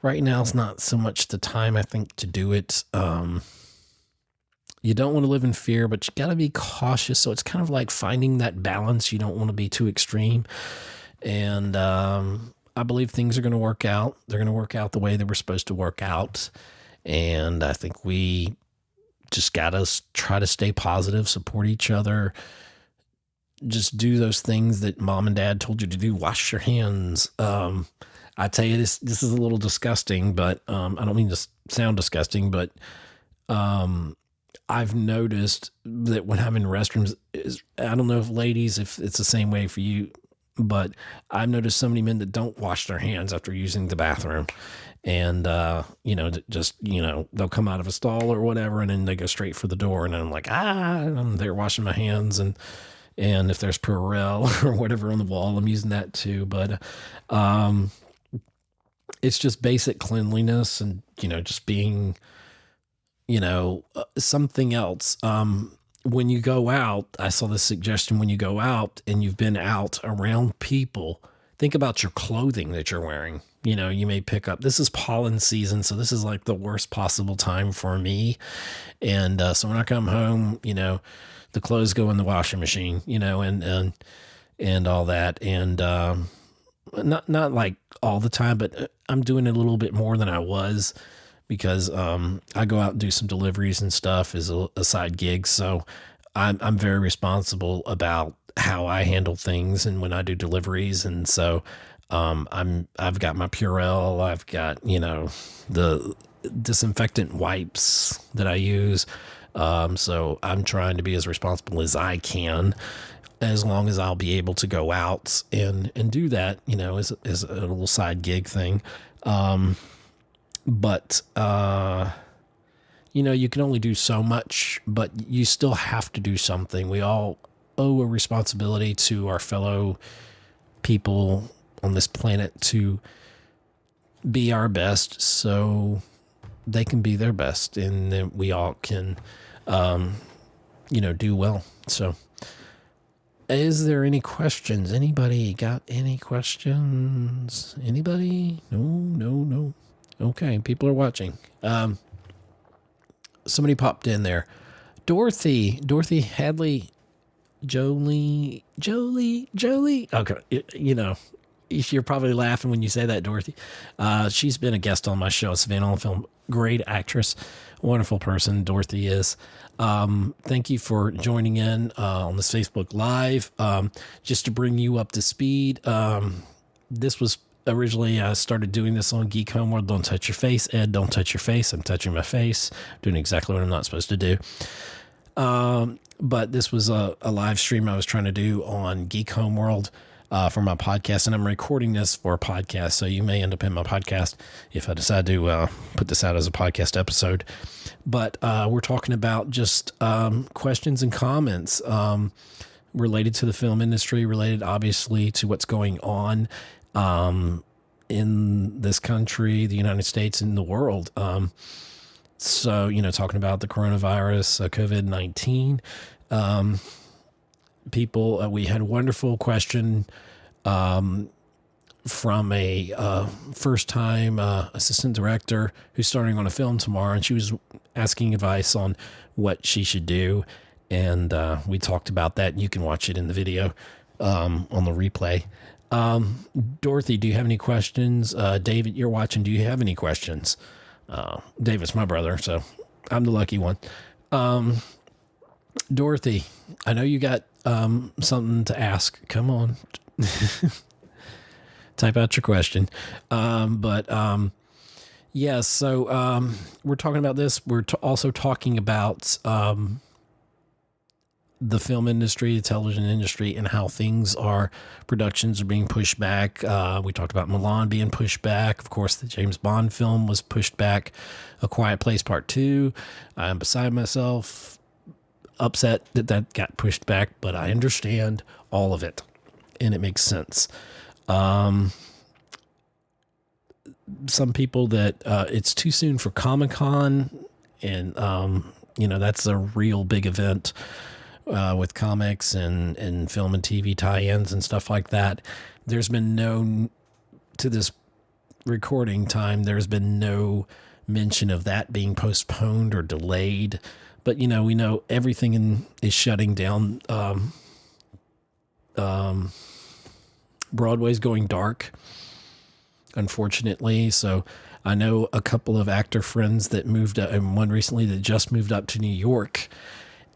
right now it's not so much the time, I think, to do it. You don't want to live in fear, but you got to be cautious. So it's kind of like finding that balance. You don't want to be too extreme. And I believe things are going to work out. They're going to work out the way they were supposed to work out. And I think we just got to try to stay positive, support each other. Just do those things that mom and dad told you to do. Wash your hands. I tell you, this is a little disgusting, but I don't mean to sound disgusting, but I've noticed that when I'm in restrooms, I don't know if ladies, if it's the same way for you, but I've noticed so many men that don't wash their hands after using the bathroom. And, they'll come out of a stall or whatever, and then they go straight for the door. And I'm like, I'm there washing my hands. And if there's Purell or whatever on the wall, I'm using that too. But it's just basic cleanliness and, just being, something else. When you go out, I saw this suggestion, when you go out and you've been out around people, think about your clothing that you're wearing. You may pick up, this is pollen season, so this is like the worst possible time for me. And so when I come home, the clothes go in the washing machine, and all that. And not like all the time, but I'm doing a little bit more than I was because I go out and do some deliveries and stuff as a side gig. So I'm very responsible about how I handle things and when I do deliveries. And so I've got my Purell, I've got, the disinfectant wipes that I use. So I'm trying to be as responsible as I can, as long as I'll be able to go out and do that, as a little side gig thing. But you can only do so much, but you still have to do something. We all owe a responsibility to our fellow people on this planet to be our best so they can be their best, and then we all can, do well. So, is there any questions? Anybody got any questions? Anybody? No. Okay, people are watching. Somebody popped in there. Dorothy Hadley, Jolie. Okay, you're probably laughing when you say that, Dorothy. She's been a guest on my show, Savannah on Film. Great actress, wonderful person, Dorothy is. Thank you for joining in on this Facebook Live. Just to bring you up to speed, this was originally, I started doing this on Geek Homeworld. Don't touch your face, Ed. Don't touch your face. I'm touching my face, doing exactly what I'm not supposed to do. But this was a live stream I was trying to do on Geek Homeworld for my podcast, and I'm recording this for a podcast, so you may end up in my podcast if I decide to put this out as a podcast episode. But we're talking about just questions and comments related to the film industry, related obviously to what's going on in this country, the United States, and the world. So, talking about the coronavirus, COVID-19, people, we had a wonderful question from a first-time assistant director who's starting on a film tomorrow, and she was asking advice on what she should do, and we talked about that. You can watch it in the video on the replay. Dorothy, do you have any questions? David, you're watching. Do you have any questions? David's my brother, so I'm the lucky one. Dorothy, I know you got something to ask. Come on. Type out your question. Yeah, so we're talking about this. We're also talking about the film industry, the television industry, and how productions are being pushed back. We talked about Milan being pushed back. Of course, the James Bond film was pushed back. A Quiet Place Part 2. I'm beside myself, upset that got pushed back, but I understand all of it, and it makes sense. Some people that it's too soon for Comic-Con, and that's a real big event with comics and film and TV tie-ins and stuff like that. There's been to this recording time, there's been no mention of that being postponed or delayed. But, we know everything is shutting down. Broadway's going dark, unfortunately. So I know a couple of actor friends that moved up, and one recently that just moved up to New York,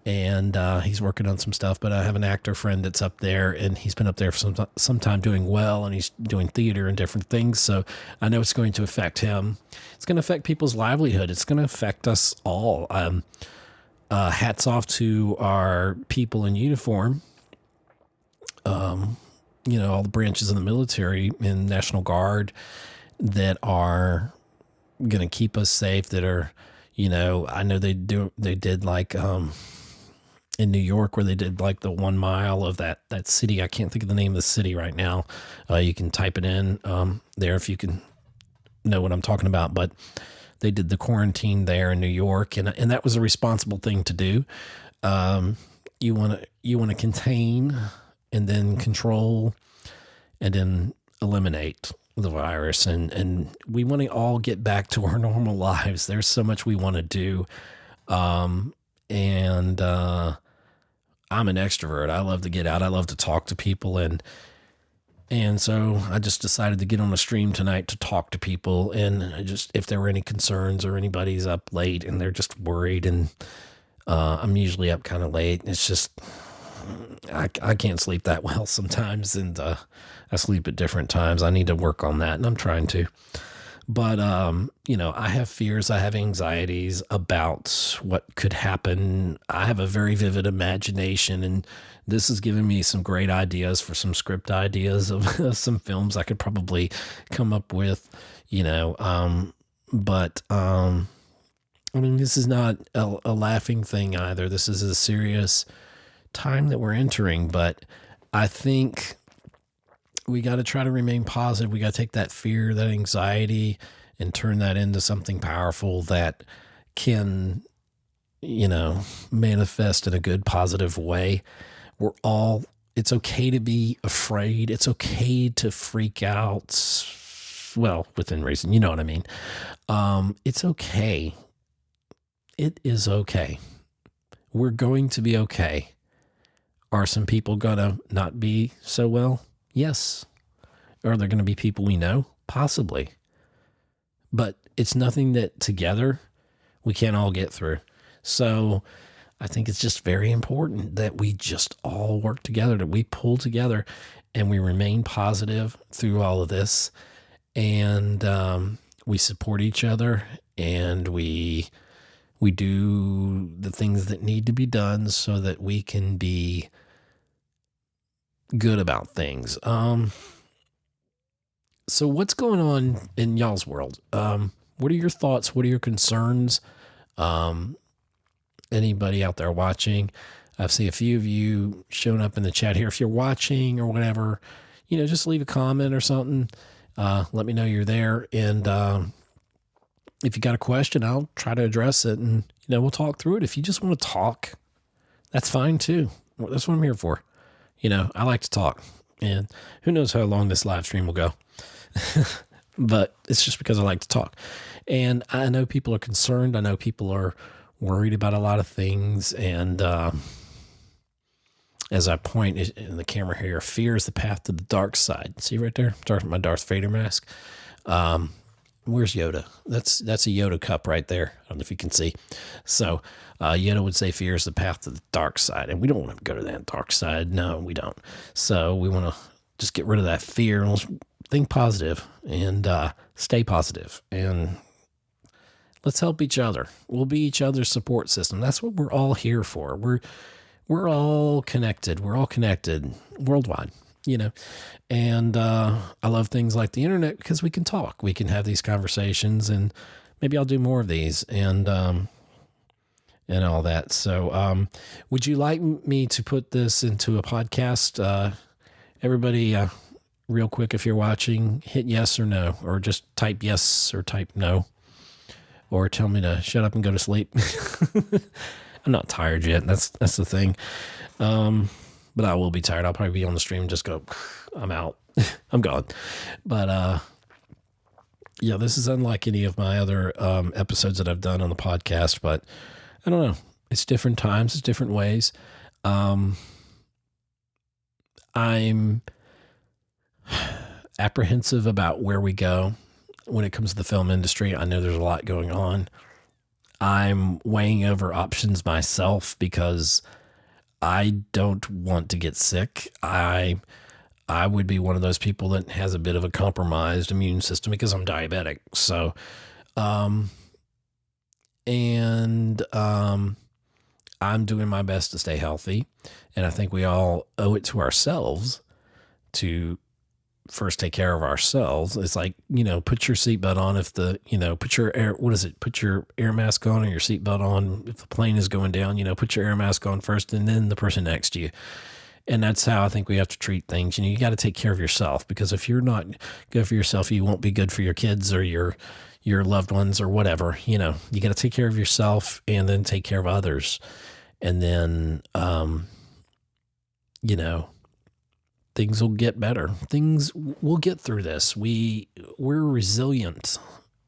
and he's working on some stuff. But I have an actor friend that's up there, and he's been up there for some time doing well, and he's doing theater and different things. So I know it's going to affect him. It's going to affect people's livelihood. It's going to affect us all. Hats off to our people in uniform, all the branches of the military and National Guard that are going to keep us safe, that are, I know they did like in New York, where they did like the 1 mile of that city. I can't think of the name of the city right now. You can type it in there if you can know what I'm talking about, but they did the quarantine there in New York, and that was a responsible thing to do. You want to contain and then control and then eliminate the virus, and we want to all get back to our normal lives. There's so much we want to do, and I'm an extrovert. I love to get out. I love to talk to people, and so I just decided to get on a stream tonight to talk to people, and just if there were any concerns or anybody's up late and they're just worried, and I'm usually up kind of late. It's just I can't sleep that well sometimes, and I sleep at different times. I need to work on that, and I'm trying to. But, I have fears. I have anxieties about what could happen. I have a very vivid imagination, and this has given me some great ideas for some script ideas of some films I could probably come up with, but, this is not a laughing thing either. This is a serious time that we're entering, but I think we got to try to remain positive. We got to take that fear, that anxiety, and turn that into something powerful that can, manifest in a good, positive way. It's okay to be afraid. It's okay to freak out. Well, within reason, you know what I mean? It's okay. It is okay. We're going to be okay. Are some people going to not be so well? Yes. Are there going to be people we know? Possibly. But it's nothing that together we can't all get through. So I think it's just very important that we just all work together, that we pull together and we remain positive through all of this. And we support each other, and we do the things that need to be done so that we can be good about things. So what's going on in y'all's world? What are your thoughts? What are your concerns? Anybody out there watching? I see a few of you showing up in the chat here. If you're watching or whatever, just leave a comment or something. Let me know you're there. And if you got a question, I'll try to address it, and, we'll talk through it. If you just want to talk, that's fine too. That's what I'm here for. I like to talk, and who knows how long this live stream will go, but it's just because I like to talk. And I know people are concerned. I know people are worried about a lot of things. And, as I point in the camera here, fear is the path to the dark side. See right there? My Darth Vader mask. Where's Yoda? That's a Yoda cup right there. I don't know if you can see. So Yoda would say fear is the path to the dark side. And we don't want to go to that dark side. No, we don't. So we want to just get rid of that fear and let's think positive and stay positive. And let's help each other. We'll be each other's support system. That's what we're all here for. We're all connected. We're all connected worldwide, and I love things like the internet because we can talk, we can have these conversations, and maybe I'll do more of these and all that. So, would you like me to put this into a podcast? Everybody, real quick, if you're watching, hit yes or no, or just type yes or type no, or tell me to shut up and go to sleep. I'm not tired yet. That's the thing. But I will be tired. I'll probably be on the stream and just go, I'm out. I'm gone. But, yeah, this is unlike any of my other episodes that I've done on the podcast, but I don't know. It's different times. It's different ways. I'm apprehensive about where we go when it comes to the film industry. I know there's a lot going on. I'm weighing over options myself because I don't want to get sick. I would be one of those people that has a bit of a compromised immune system because I'm diabetic. So, I'm doing my best to stay healthy. And I think we all owe it to ourselves to first take care of ourselves. It's like, put your seatbelt on put your air mask on or your seatbelt on. If the plane is going down, put your air mask on first and then the person next to you. And that's how I think we have to treat things. You got to take care of yourself, because if you're not good for yourself, you won't be good for your kids or your loved ones or whatever. You got to take care of yourself and then take care of others. And then, things will get better. We'll get through this. We're resilient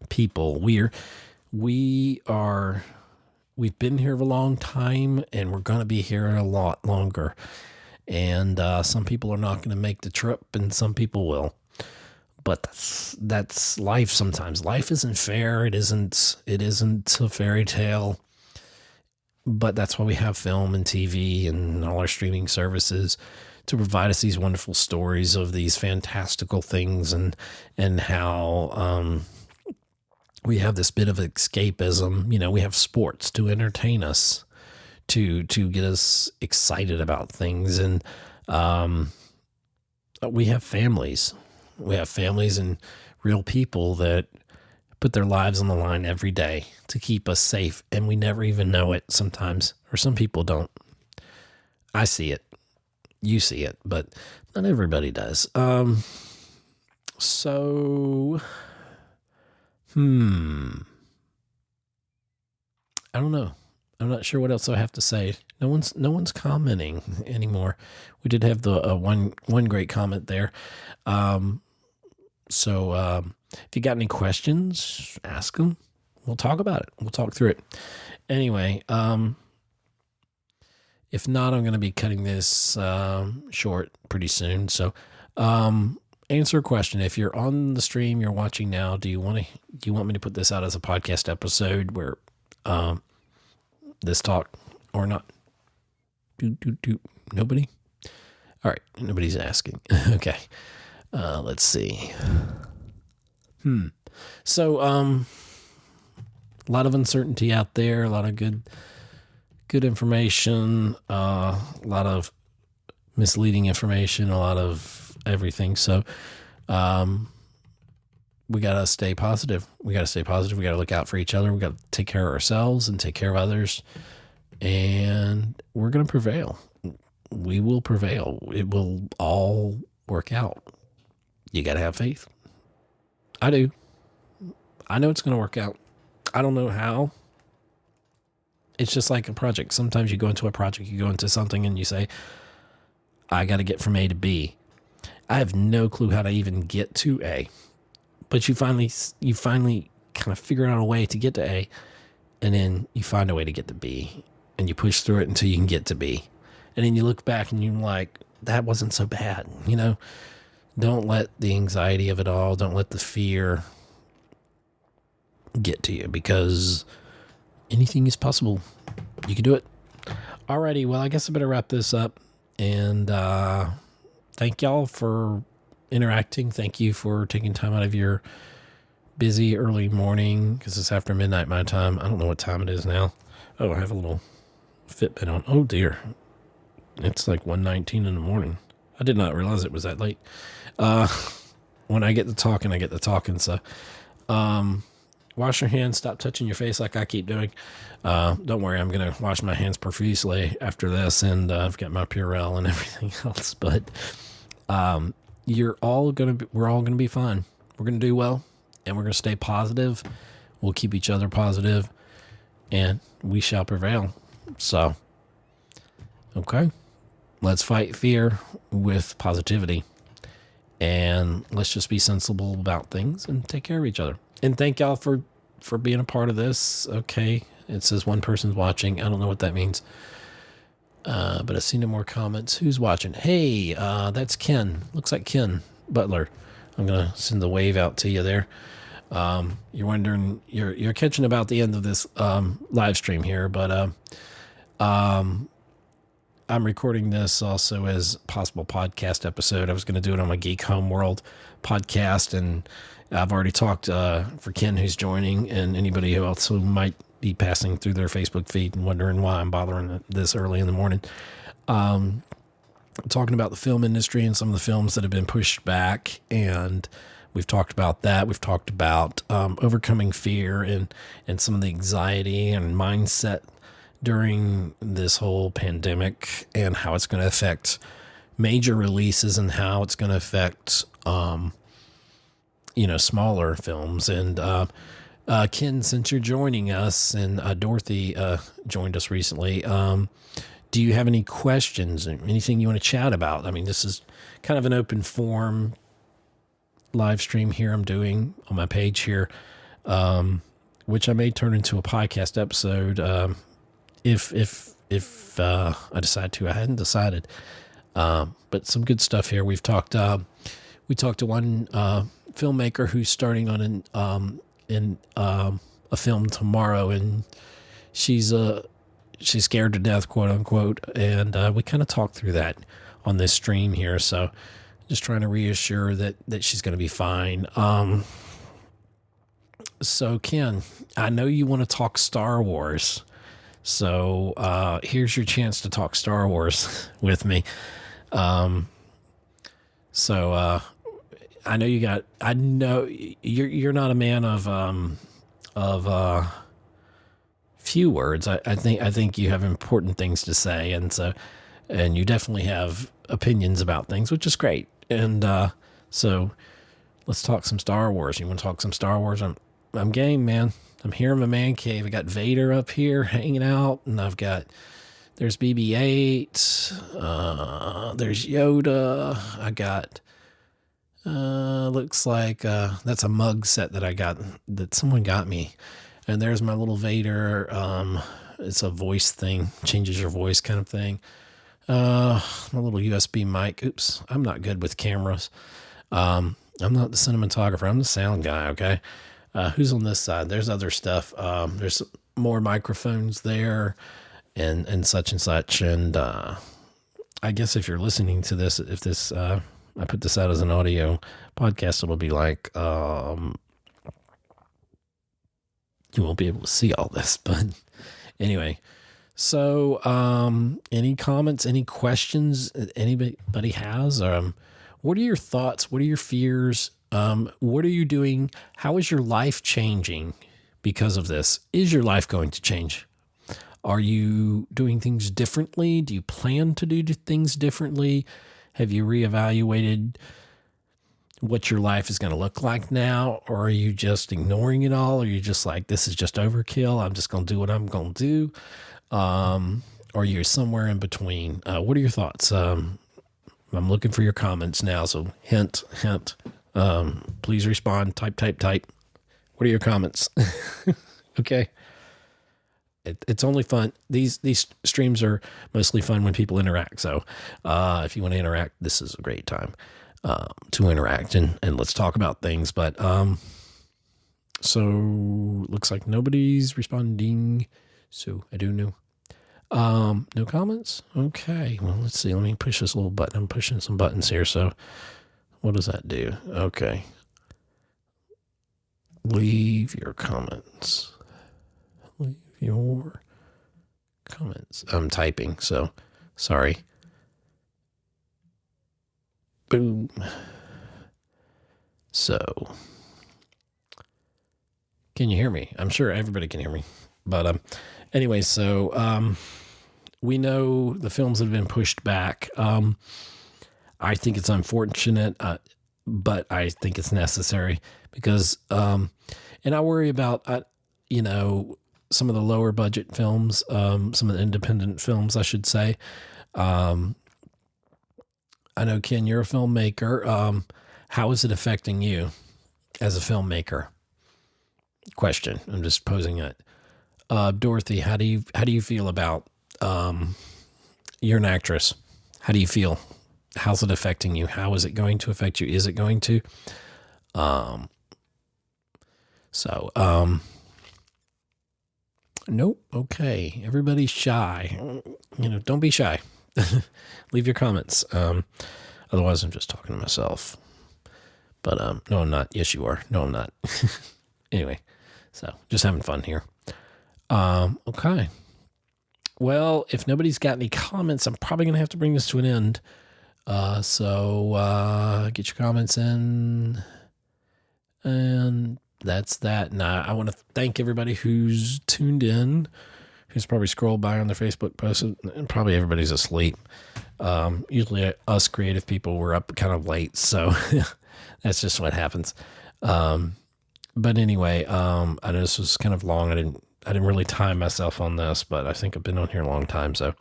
people. We've been here a long time, and we're going to be here a lot longer. And some people are not going to make the trip, and some people will. But that's life. Sometimes life isn't fair. It isn't a fairy tale. But that's why we have film and TV and all our streaming services, to provide us these wonderful stories of these fantastical things, and how we have this bit of escapism. We have sports to entertain us, to get us excited about things, and we have families. We have families and real people that put their lives on the line every day to keep us safe, and we never even know it sometimes, or some people don't. I see it. You see it, but not everybody does. So, I don't know. I'm not sure what else I have to say. No one's commenting anymore. We did have the one great comment there. So if you got any questions, ask them. We'll talk about it. We'll talk through it. Anyway, if not, I'm going to be cutting this short pretty soon. So answer a question. If you're on the stream, you're watching now, do you want me to put this out as a podcast episode where this talk or not? Nobody? All right. Nobody's asking. Okay. Let's see. So, a lot of uncertainty out there, a lot of good information, a lot of misleading information, a lot of everything. So, we got to stay positive. We got to look out for each other. We got to take care of ourselves and take care of others. And we're going to prevail. We will prevail. It will all work out. You got to have faith. I do. I know it's going to work out. I don't know how. It's just like a project. Sometimes you go into a project, you go into something and you say, I got to get from A to B. I have no clue how to even get to A. But you finally kind of figure out a way to get to A, and then you find a way to get to B, and you push through it until you can get to B. And then you look back and you're like, that wasn't so bad. Don't let the anxiety of it all, don't let the fear get to you, because anything is possible. You can do it. Alrighty, well, I guess I better wrap this up. And thank y'all for interacting. Thank you for taking time out of your busy early morning, because it's after midnight my time. I don't know what time it is now. Oh, I have a little Fitbit on. Oh, dear. It's like 1:19 in the morning. I did not realize it was that late. When I get to talking, I get to talking. So, wash your hands. Stop touching your face like I keep doing. Don't worry, I'm going to wash my hands profusely after this, and I've got my Purell and everything else. But we're all going to be fine. We're going to do well, and we're going to stay positive. We'll keep each other positive, and we shall prevail. So, okay. Let's fight fear with positivity, and let's just be sensible about things and take care of each other. And thank y'all for being a part of this. Okay. It says one person's watching. I don't know what that means. But I see no more comments. Who's watching? Hey, that's Ken. Looks like Ken Butler. I'm going to send the wave out to you there. You're wondering, you're catching about the end of this live stream here, but I'm recording this also as a possible podcast episode. I was going to do it on my Geek Homeworld podcast, and I've already talked for Ken, who's joining, and anybody else who might be passing through their Facebook feed and wondering why I'm bothering this early in the morning. Talking about the film industry and some of the films that have been pushed back, and we've talked about that. We've talked about overcoming fear and some of the anxiety and mindset during this whole pandemic, and how it's going to affect major releases and how it's going to affect, smaller films. And Ken, since you're joining us, and Dorothy joined us recently, do you have any questions or anything you want to chat about? I mean, this is kind of an open forum live stream here I'm doing on my page here, which I may turn into a podcast episode if I decide to. I hadn't decided, but some good stuff here. We talked to one filmmaker who's starting on a film tomorrow, and she's scared to death, quote unquote, and we kind of talked through that on this stream here. So just trying to reassure that she's going to be fine. So Ken, I know you want to talk Star Wars. So here's your chance to talk Star Wars with me. So I know you're not a man of few words. I think you have important things to say, and you definitely have opinions about things, which is great. And so let's talk some Star Wars. You want to talk some Star Wars? I'm game, man. I'm here in my man cave. I got Vader up here hanging out, and there's BB-8. There's Yoda. I got, looks like that's a mug set that someone got me. And there's my little Vader. It's a voice thing, changes your voice kind of thing. My little USB mic. Oops, I'm not good with cameras. I'm not the cinematographer. I'm the sound guy, okay? Who's on this side? There's other stuff. There's more microphones there and such and such. And I guess if you're listening to this, I put this out as an audio podcast, it'll be like, you won't be able to see all this. But anyway, so any comments, any questions that anybody has? What are your thoughts? What are your fears? What are you doing? How is your life changing because of this? Is your life going to change? Are you doing things differently? Do you plan to do things differently? Have you reevaluated what your life is going to look like now? Or are you just ignoring it all? Or are you just like, this is just overkill. I'm just going to do what I'm going to do. Or you're somewhere in between. What are your thoughts? I'm looking for your comments now. So hint, please respond. Type. What are your comments? Okay. It's only fun. These streams are mostly fun when people interact. So, if you want to interact, this is a great time, to interact and let's talk about things. But, so looks like nobody's responding. So I do know. No comments. Okay. Well, let's see. Let me push this little button. I'm pushing some buttons here. So what does that do? Okay. Leave your comments. Leave your comments. I'm typing, so sorry. Boom. So, can you hear me? I'm sure everybody can hear me. But anyway, so we know the films have been pushed back. I think it's unfortunate, but I think it's necessary because, and I worry about, some of the lower budget films, some of the independent films, I should say. I know, Ken, you're a filmmaker. How is it affecting you as a filmmaker? Question. I'm just posing it. Dorothy, how do you feel about, you're an actress. How do you feel? How's it affecting you? How is it going to affect you? Is it going to? Nope. Okay. Everybody's shy. Don't be shy. Leave your comments. Otherwise I'm just talking to myself. But, no, I'm not. Yes, you are. No, I'm not. Anyway, so just having fun here. Okay. Well, if nobody's got any comments, I'm probably going to have to bring this to an end. So get your comments in, and that's that. And I want to thank everybody who's tuned in, who's probably scrolled by on their Facebook post, and probably everybody's asleep. Usually us creative people, we're up kind of late, so that's just what happens. But anyway, I know this was kind of long. I didn't really time myself on this, but I think I've been on here a long time. So,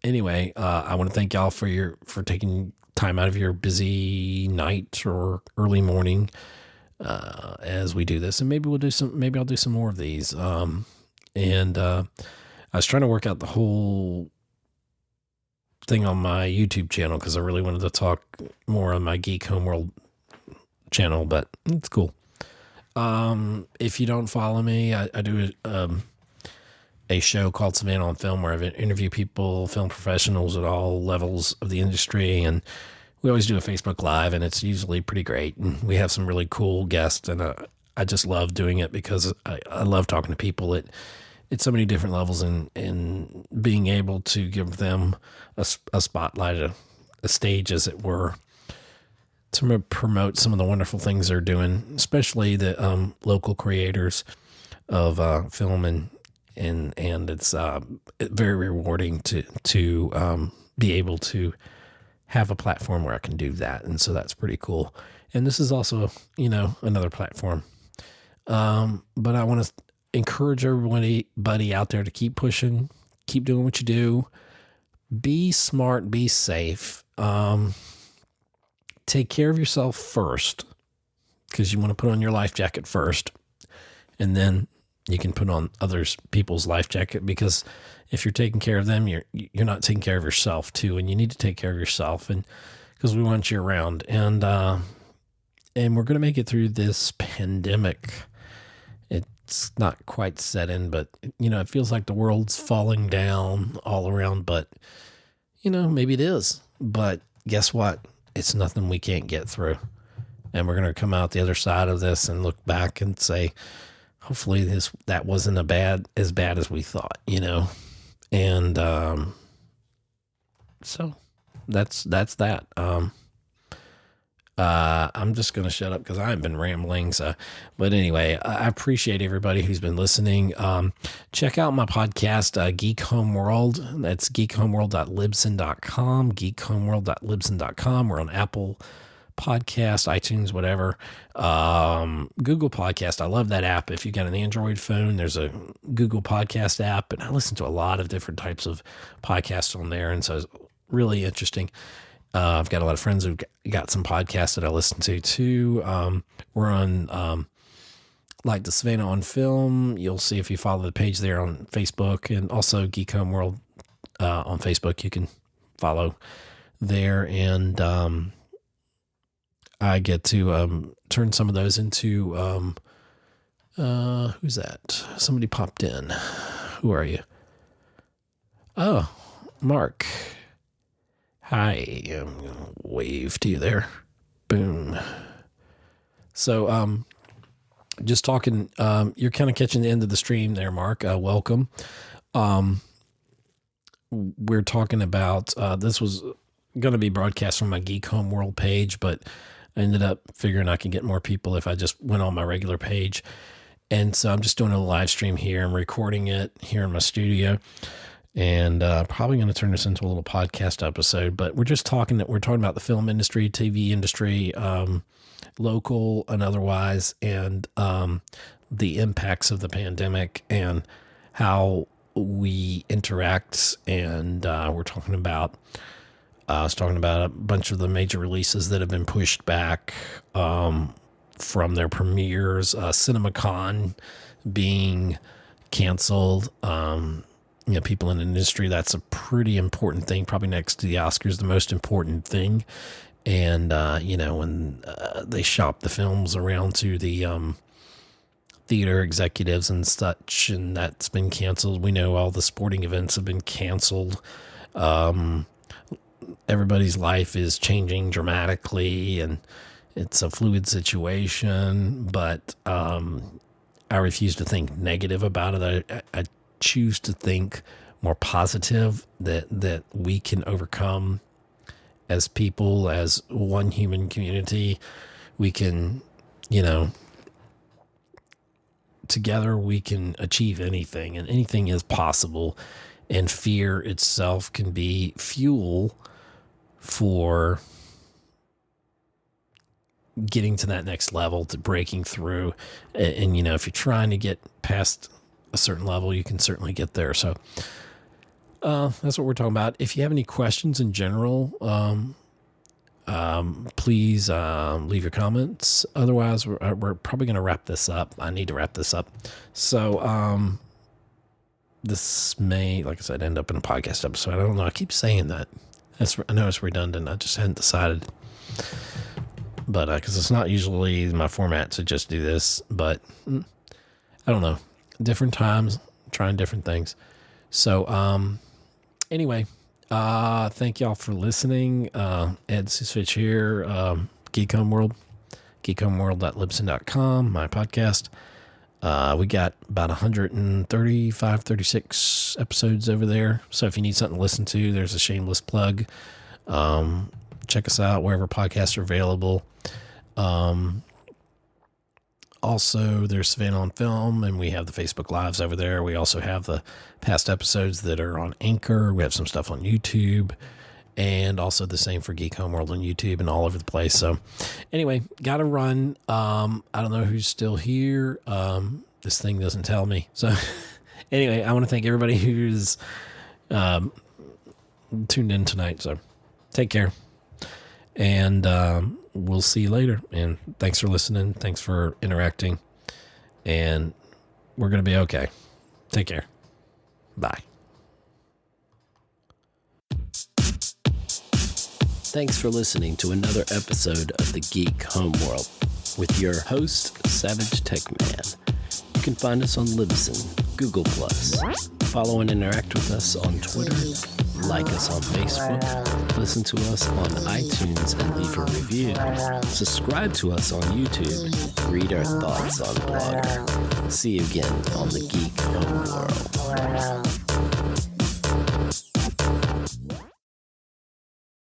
anyway, I want to thank y'all for taking time out of your busy night or early morning, as we do this, and maybe I'll do some more of these. I was trying to work out the whole thing on my YouTube channel, cause I really wanted to talk more on my Geek Homeworld channel, but it's cool. If you don't follow me, I do a show called Savannah on Film, where I interview people, film professionals at all levels of the industry. And we always do a Facebook Live, and it's usually pretty great. And we have some really cool guests, and I just love doing it because I love talking to people at so many different levels, and being able to give them a spotlight, a stage, as it were, to promote some of the wonderful things they're doing, especially the local creators of film and it's very rewarding to be able to have a platform where I can do that. And so that's pretty cool. And this is also, another platform. But I want to encourage everybody out there to keep pushing, keep doing what you do, be smart, be safe, take care of yourself first, because you want to put on your life jacket first, and then you can put on people's life jacket, because if you're taking care of them, you're not taking care of yourself too. And you need to take care of yourself, and because we want you around, and we're going to make it through this pandemic. It's not quite set in, but it feels like the world's falling down all around, but maybe it is, but guess what? It's nothing we can't get through. And we're going to come out the other side of this and look back and say, hopefully that wasn't as bad as we thought, And so that's that. I'm just going to shut up because I've been rambling. But anyway, I appreciate everybody who's been listening. Check out my podcast, Geek Homeworld. That's geekhomeworld.libsyn.com, geekhomeworld.libsyn.com. We're on Apple Podcast, iTunes, whatever. Google Podcast. I love that app. If you got an Android phone, there's a Google Podcast app, and I listen to a lot of different types of podcasts on there. And so it's really interesting. I've got a lot of friends who've got some podcasts that I listen to too. We're on, like the Savannah on Film. You'll see if you follow the page there on Facebook, and also Geek Homeworld, on Facebook. You can follow there. And, I get to, turn some of those into, who's that? Somebody popped in. Who are you? Oh, Mark. Hi, I'm going to wave to you there. Boom. So, just talking, you're kind of catching the end of the stream there, Mark. Welcome. We're talking about, this was going to be broadcast from my Geek Homeworld page, but I ended up figuring I could get more people if I just went on my regular page. And so I'm just doing a live stream here. I'm recording it here in my studio. And probably going to turn this into a little podcast episode, but we're talking about the film industry, TV industry, local and otherwise, and the impacts of the pandemic and how we interact. And we're talking about, I was talking about a bunch of the major releases that have been pushed back from their premieres, CinemaCon being canceled. People in the industry, that's a pretty important thing, probably next to the Oscars, the most important thing. And, when they shop the films around to the theater executives and such, and that's been canceled. We know all the sporting events have been canceled. Everybody's life is changing dramatically, and it's a fluid situation, but I refuse to think negative about it. I choose to think more positive, that we can overcome as people, as one human community. We can, together we can achieve anything, and anything is possible. And fear itself can be fuel for getting to that next level, to breaking through. And if you're trying to get past a certain level, you can certainly get there. So that's what we're talking about. If you have any questions in general, please leave your comments. Otherwise, we're probably going to wrap this up. I need to wrap this up. So this may, like I said, end up in a podcast episode. I don't know. I keep saying that. I know it's redundant. I just hadn't decided. But because it's not usually my format to just do this. But I don't know. Different times, trying different things. So anyway, thank y'all for listening. Ed Ciucevich here, Geek Homeworld, geekhomeworld.libsyn.com, my podcast. We got about 135, 36 episodes over there. So if you need something to listen to, there's a shameless plug. Check us out wherever podcasts are available. Also, there's Savannah on Film, and we have the Facebook Lives over there. We also have the past episodes that are on Anchor. We have some stuff on YouTube, and also the same for Geek Homeworld on YouTube and all over the place. So anyway, got to run. I don't know who's still here. This thing doesn't tell me. So anyway, I want to thank everybody who's tuned in tonight. So take care, and we'll see you later. And thanks for listening. Thanks for interacting. And we're going to be okay. Take care. Bye. Thanks for listening to another episode of the Geek Homeworld with your host, SavageTechman. You can find us on Libsyn, Google+, follow and interact with us on Twitter, like us on Facebook, listen to us on iTunes and leave a review, subscribe to us on YouTube, read our thoughts on Blogger. See you again on the Geek Homeworld.